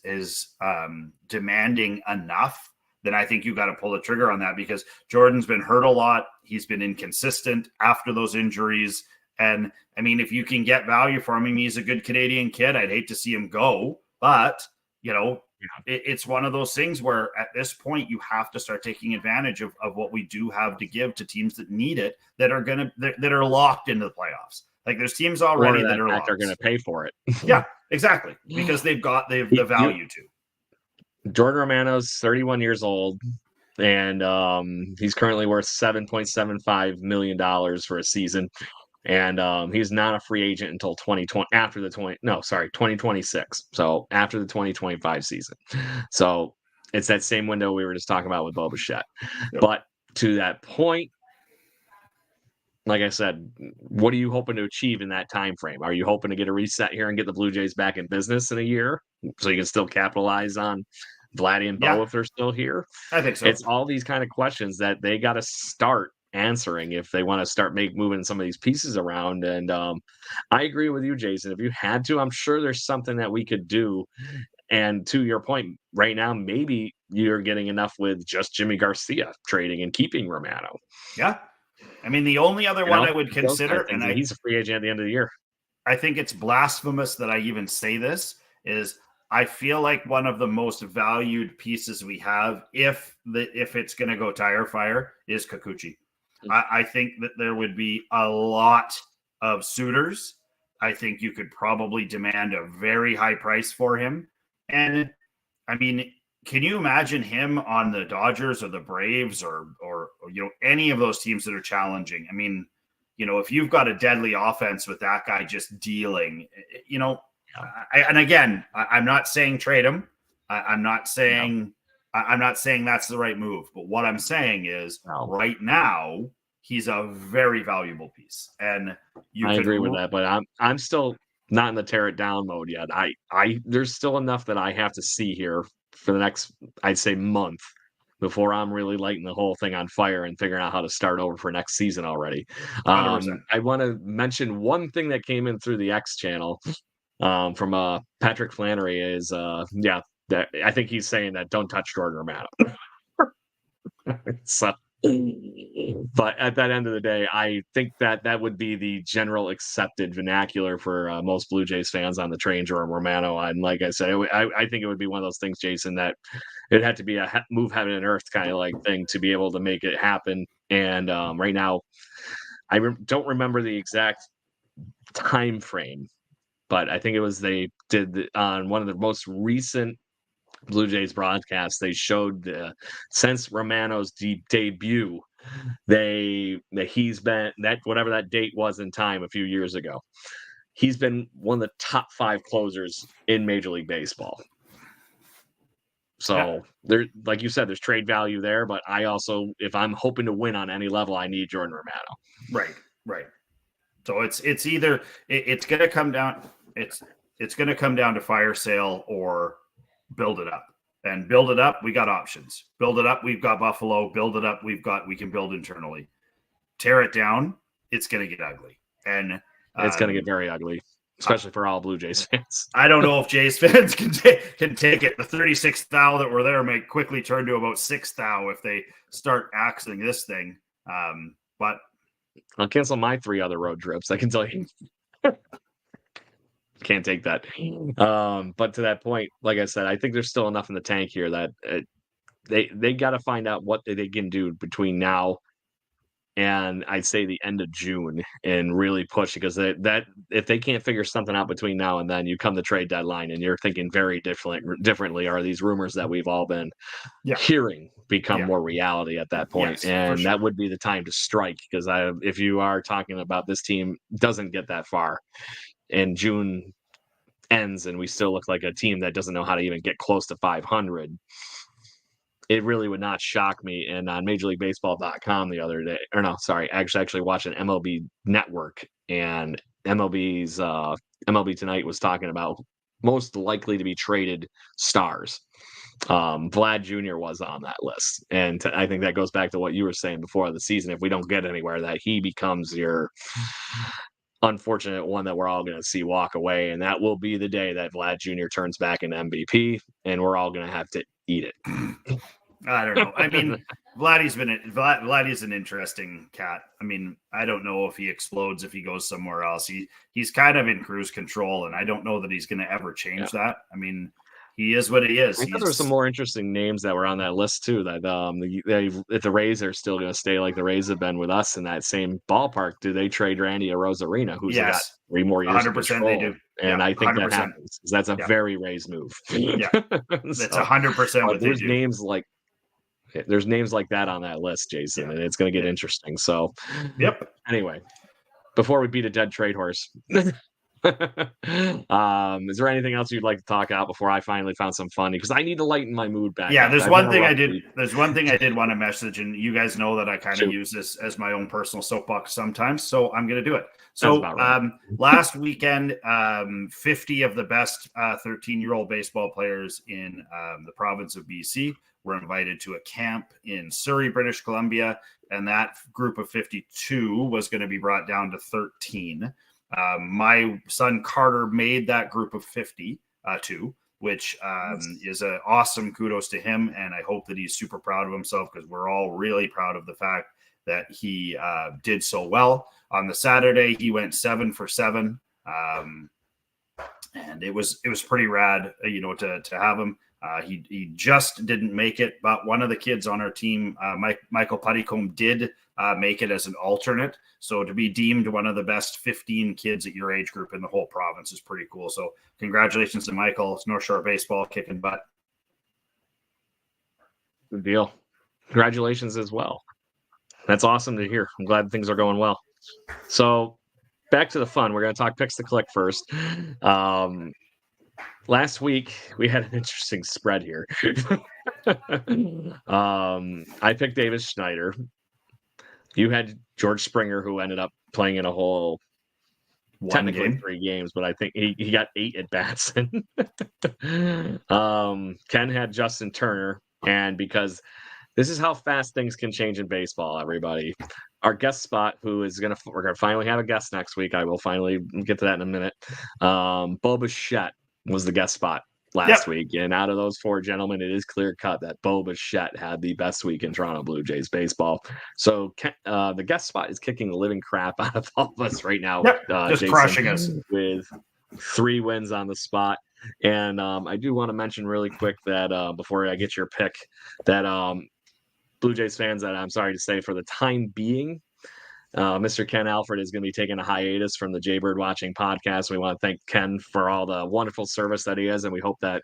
demanding enough, then I think you got to pull the trigger on that, because Jordan's been hurt a lot. He's been inconsistent after those injuries. And I mean, if you can get value from him, he's a good Canadian kid. I'd hate to see him go, but it's one of those things where at this point you have to start taking advantage of what we do have to give to teams that need it, that are locked into the playoffs. Like there's teams already that are going to pay for it. Yeah, exactly. Because they've the value to. Jordan Romano's 31 years old, and he's currently worth $7.75 million for a season. And he's not a free agent until 2026. So after the 2025 season. So it's that same window we were just talking about with Bo Bichette. Yep. But to that point, like I said, what are you hoping to achieve in that time frame? Are you hoping to get a reset here and get the Blue Jays back in business in a year so you can still capitalize on Vladdy and Bo Yeah. if they're still here? I think so. It's all these kind of questions that they got to start answering if they want to start moving some of these pieces around. And I agree with you, Jason. If you had to, I'm sure there's something that we could do. And to your point, right now, maybe you're getting enough with just Jimmy Garcia trading and keeping Romano. Yeah. I mean, the only other one I would consider, and he's a free agent at the end of the year. I think it's blasphemous that I even say this, is I feel like one of the most valued pieces we have, if it's going to go tire fire, is Kikuchi. I think that there would be a lot of suitors. I think you could probably demand a very high price for him. And I mean, can you imagine him on the Dodgers or the Braves or any of those teams that are challenging? I mean, if you've got a deadly offense with that guy just dealing, and again, I'm not saying trade him. I'm not saying that's the right move. But what I'm saying is right now, he's a very valuable piece. And I agree with that, but I'm still not in the tear it down mode yet. There's still enough that I have to see here for the next, I'd say, month before I'm really lighting the whole thing on fire and figuring out how to start over for next season already. 100%. I want to mention one thing that came in through the X channel from Patrick Flannery is, that I think he's saying that don't touch Jordan Romano. So, but at that end of the day, I think that would be the general accepted vernacular for most Blue Jays fans on the train, Jordan Romano. And like I said, I think it would be one of those things, Jason, that it had to be a move heaven and earth kind of like thing to be able to make it happen. And right now, I don't remember the exact time frame, but I think it was they did on one of the most recent Blue Jays broadcasts, they showed since Romano's debut, he's been that whatever that date was in time a few years ago. He's been one of the top 5 closers in Major League Baseball. So there, like you said, there's trade value there, but I also, if I'm hoping to win on any level, I need Jordan Romano. Right. So it's either it's going to come down it's going to come down to fire sale or build it up. And build it up, we got options. Build it up, we've got Buffalo. Build it up, we can build internally. Tear it down, it's going to get ugly. And it's going to get very ugly, especially for all Blue Jays fans. I don't know if Jays fans can take it. The 36 thou that were there may quickly turn to about 6 thou if they start axing this thing. But I'll cancel my 3 other road trips, I can tell you. Can't take that. But to that point, like I said, I think there's still enough in the tank here that they got to find out what they can do between now and I'd say the end of June and really push, because that if they can't figure something out between now and then, you come to trade deadline and you're thinking very differently. Are these rumors that we've all been hearing become more reality at that point? Yes, and sure. that would be the time to strike, because if you are talking about this team doesn't get that far and June ends and we still look like a team that doesn't know how to even get close to 500, it really would not shock me. And on MajorLeagueBaseball.com the other day, or no, sorry, actually watching MLB Network, and MLB Tonight was talking about most likely to be traded stars. Vlad Jr. was on that list. And I think that goes back to what you were saying before the season. If we don't get anywhere, that he becomes your unfortunate one that we're all going to see walk away. And that will be the day that Vlad Jr. turns back into MVP, and we're all going to have to eat it. I don't know. I mean, Vladdy's an interesting cat. I mean, I don't know if he explodes if he goes somewhere else. He's kind of in cruise control, and I don't know that he's going to ever change that. I mean, he is what he is. I thought there were some more interesting names that were on that list too. That if the Rays are still going to stay like the Rays have been with us in that same ballpark, do they trade Randy Arozarena, who's got 3 more years? 100% they do, and I think 100%. That happens. That's a very Rays move. Yeah, that's 100% what they do. There's names like that on that list, Jason, and it's going to get interesting. So, Anyway, before we beat a dead trade horse. Is there anything else you'd like to talk about before I finally found some funny? Because I need to lighten my mood back. Yeah, up. there's I've one been a thing I rough did. week. There's one thing I did want to message, and you guys know that I kind of Shoot. use this as my own personal soapbox sometimes, so I'm going to do it. Sounds So about right. last weekend, 50 of the best 13-year-old baseball players in the province of BC were invited to a camp in Surrey, British Columbia, and that group of 52 was going to be brought down to 13. My son Carter made that group of 52, which is an awesome kudos to him. And I hope that he's super proud of himself, because we're all really proud of the fact that he did so well. On the Saturday, he went 7 for 7. And it was pretty rad, to have him. He just didn't make it, but one of the kids on our team, Michael Puttycombe, did make it as an alternate. So to be deemed one of the best 15 kids at your age group in the whole province is pretty cool. So congratulations to Michael. It's North Shore baseball kicking butt. Good deal. Congratulations as well. That's awesome to hear. I'm glad things are going well. So back to the fun. We're going to talk picks to click first. Last week we had an interesting spread here. I picked Davis Schneider. You had George Springer, who ended up playing in a whole technically 3 games, but I think he got 8 at bats. Ken had Justin Turner, and because this is how fast things can change in baseball, everybody. Our guest spot, we're gonna finally have a guest next week. I will finally get to that in a minute. Bo Bichette was the guest spot last week, and out of those 4 gentlemen, it is clear cut that Bo Bichette had the best week in Toronto Blue Jays baseball. So the guest spot is kicking the living crap out of all of us right now. Just Jason, crushing us with 3 wins on the spot. And I do want to mention really quick that before I get your pick, that Blue Jays fans, that I'm sorry to say, for the time being, Mr. Ken Alfred is going to be taking a hiatus from the Jaybird Watching podcast. We want to thank Ken for all the wonderful service that he has, and we hope that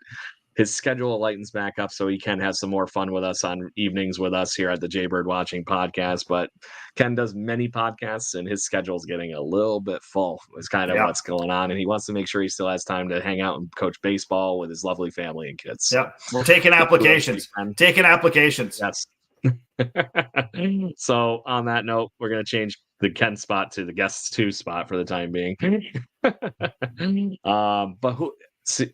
his schedule lightens back up so he can have some more fun with us on evenings with us here at the Jaybird Watching podcast. But Ken does many podcasts, and his schedule is getting a little bit full. Is kind of what's going on, and he wants to make sure he still has time to hang out and coach baseball with his lovely family and kids. Yep, we're taking applications. Taking applications. Yes. So on that note, we're going to change the Ken spot to the guest 2 spot for the time being.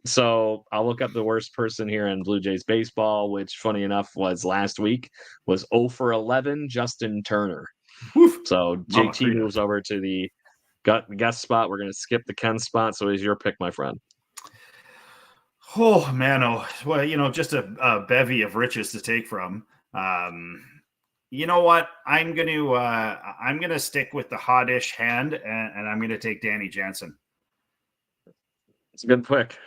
So I'll look up the worst person here in Blue Jays baseball, which funny enough was last week, was 0 for 11, Justin Turner. Oof. So JT moves over to the guest spot. We're going to skip the Ken spot. So is your pick, my friend? Oh man, well, just a bevy of riches to take from. You know what? I'm gonna stick with the hot-ish hand, and I'm gonna take Danny Jansen. It's a good pick,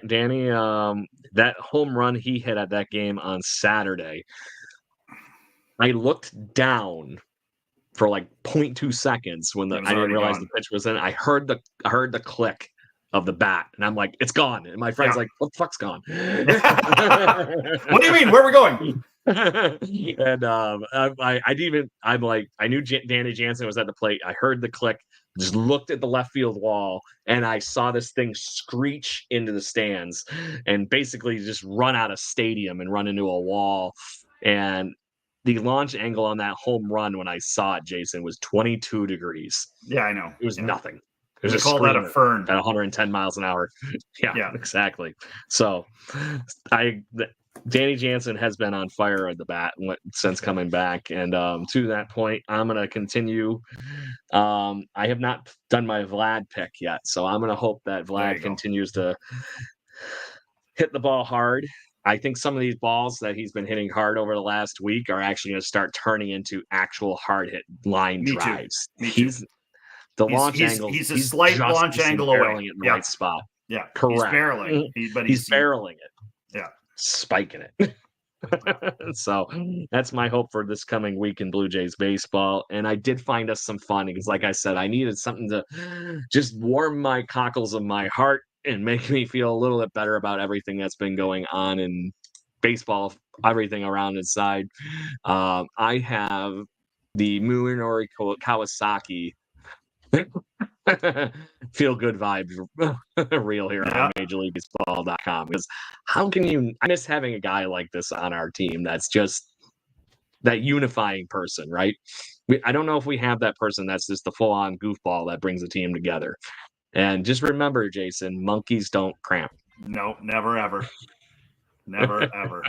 Danny. That home run he hit at that game on Saturday, I looked down for like 0.2 seconds when I didn't realize the pitch was in. I heard the click of the bat, and I'm like, it's gone. And my friend's like, what the fuck's gone? What do you mean? Where are we going? And I knew Danny Jansen was at the plate. I heard the click, just looked at the left field wall, and I saw this thing screech into the stands and basically just run out of stadium and run into a wall. And the launch angle on that home run, when I saw it, Jason, was 22 degrees. Yeah, I know. It was nothing. It was just call that a fern at 110 miles an hour. Yeah, exactly. So Danny Jansen has been on fire at the bat since coming back. And to that point, I'm going to continue. I have not done my Vlad pick yet. So I'm going to hope that Vlad continues to hit the ball hard. I think some of these balls that he's been hitting hard over the last week are actually going to start turning into actual hard hit line drives. He's a slight launch angle away. In the right spot. Yeah, correct. He's barreling, he's barreling it. Yeah, spiking it. So that's my hope for this coming week in Blue Jays baseball. And I did find us some fun because, like I said, I needed something to just warm my cockles of my heart and make me feel a little bit better about everything that's been going on in baseball, everything around inside. I have the Munenori Kawasaki feel good vibes real here on MajorLeagueBaseball.com. Because how can you? I miss having a guy like this on our team. That's just that unifying person, right? I don't know if we have that person that's just the full-on goofball that brings the team together. And just remember, Jason, monkeys don't cramp. No, never ever. Never ever.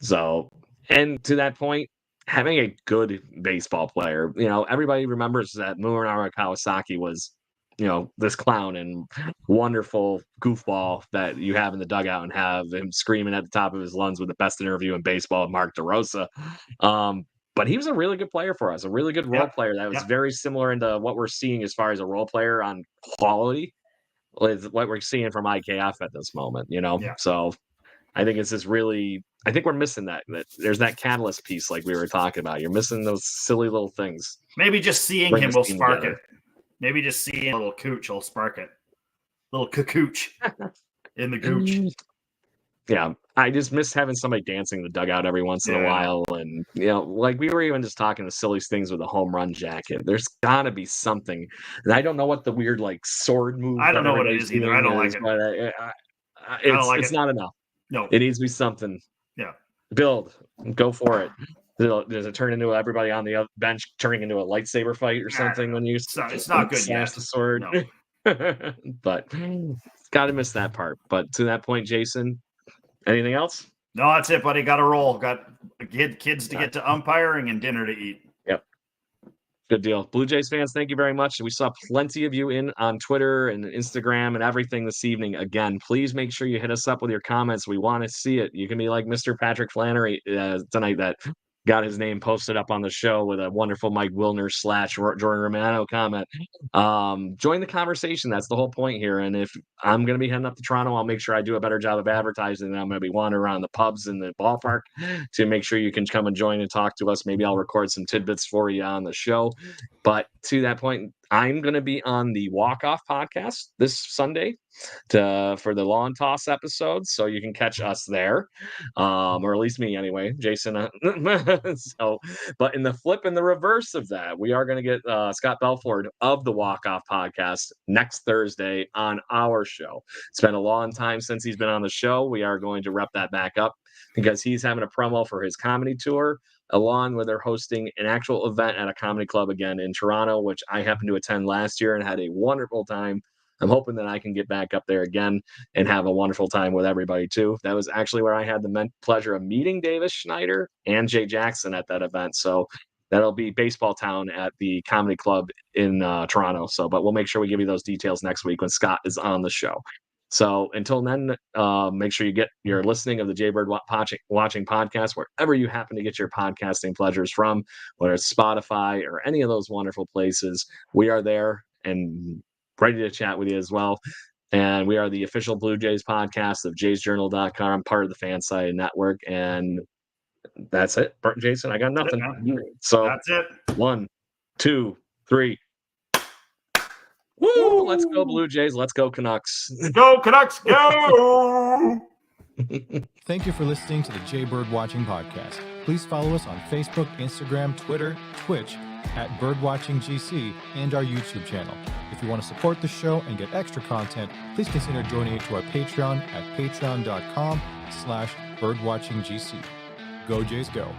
So, and to that point, having a good baseball player, everybody remembers that Munenori Kawasaki was, this clown and wonderful goofball that you have in the dugout, and have him screaming at the top of his lungs with the best interview in baseball, Mark DeRosa. But he was a really good player for us, a really good role player that was very similar into what we're seeing as far as a role player on quality with what we're seeing from IKF at this moment, So I think it's just really, I think we're missing that there's that catalyst piece like we were talking about. You're missing those silly little things. Maybe just seeing him will spark it. Maybe just seeing a little cooch will spark it. Little cooch in the gooch. Yeah, I just miss having somebody dancing the dugout every once in a while. And, like we were even just talking the silliest things with a home run jacket. There's got to be something. And I don't know what the weird, sword move. I don't know what it is either. I don't like it. But it's not enough. No. It needs to be something. Yeah. Build. Go for it. Does it turn into everybody on the bench turning into a lightsaber fight or something when you it's not good slash yet. the sword? No. But got to miss that part. But to that point, Jason, anything else? No, that's it, buddy. Got to roll. Got kids to get to umpiring and dinner to eat. Yep. Good deal. Blue Jays fans, thank you very much. We saw plenty of you on Twitter and Instagram and everything this evening. Again, please make sure you hit us up with your comments. We want to see it. You can be like Mr. Patrick Flannery tonight that got his name posted up on the show with a wonderful Mike Wilner / Jordan Romano comment. Join the conversation. That's the whole point here. And if I'm going to be heading up to Toronto, I'll make sure I do a better job of advertising. And I'm going to be wandering around the pubs in the ballpark to make sure you can come and join and talk to us. Maybe I'll record some tidbits for you on the show. But to that point, I'm going to be on the Walk-Off podcast this Sunday for the Lawn Toss episodes, so you can catch us there, or at least me anyway, Jason. But in the flip and the reverse of that, we are going to get Scott Belford of the Walk-Off podcast next Thursday on our show. It's been a long time since he's been on the show. We are going to rep that back up because he's having a promo for his comedy tour, along with they're hosting an actual event at a comedy club again in Toronto, which I happened to attend last year and had a wonderful time. I'm hoping that I can get back up there again and have a wonderful time with everybody too. That was actually where I had the pleasure of meeting Davis Schneider and Jay Jackson at that event. So that'll be Baseball Town at the comedy club in Toronto. But we'll make sure we give you those details next week when Scott is on the show. So until then, make sure you get your listening of the Jaybird Watching podcast wherever you happen to get your podcasting pleasures from, whether it's Spotify or any of those wonderful places. We are there and ready to chat with you as well. And we are the official Blue Jays podcast of jaysjournal.com, part of the Fansided network. And that's it. Burton Jason, I got nothing. So that's it. 1, 2, 3. Woo! Let's go Blue Jays. Let's go Canucks. Go Canucks, go! Thank you for listening to the Jaybird Watching Podcast. Please follow us on Facebook, Instagram, Twitter, Twitch at BirdwatchingGC, and our YouTube channel. If you want to support the show and get extra content, please consider donating to our Patreon at patreon.com/birdwatchinggc. Go Jays, go.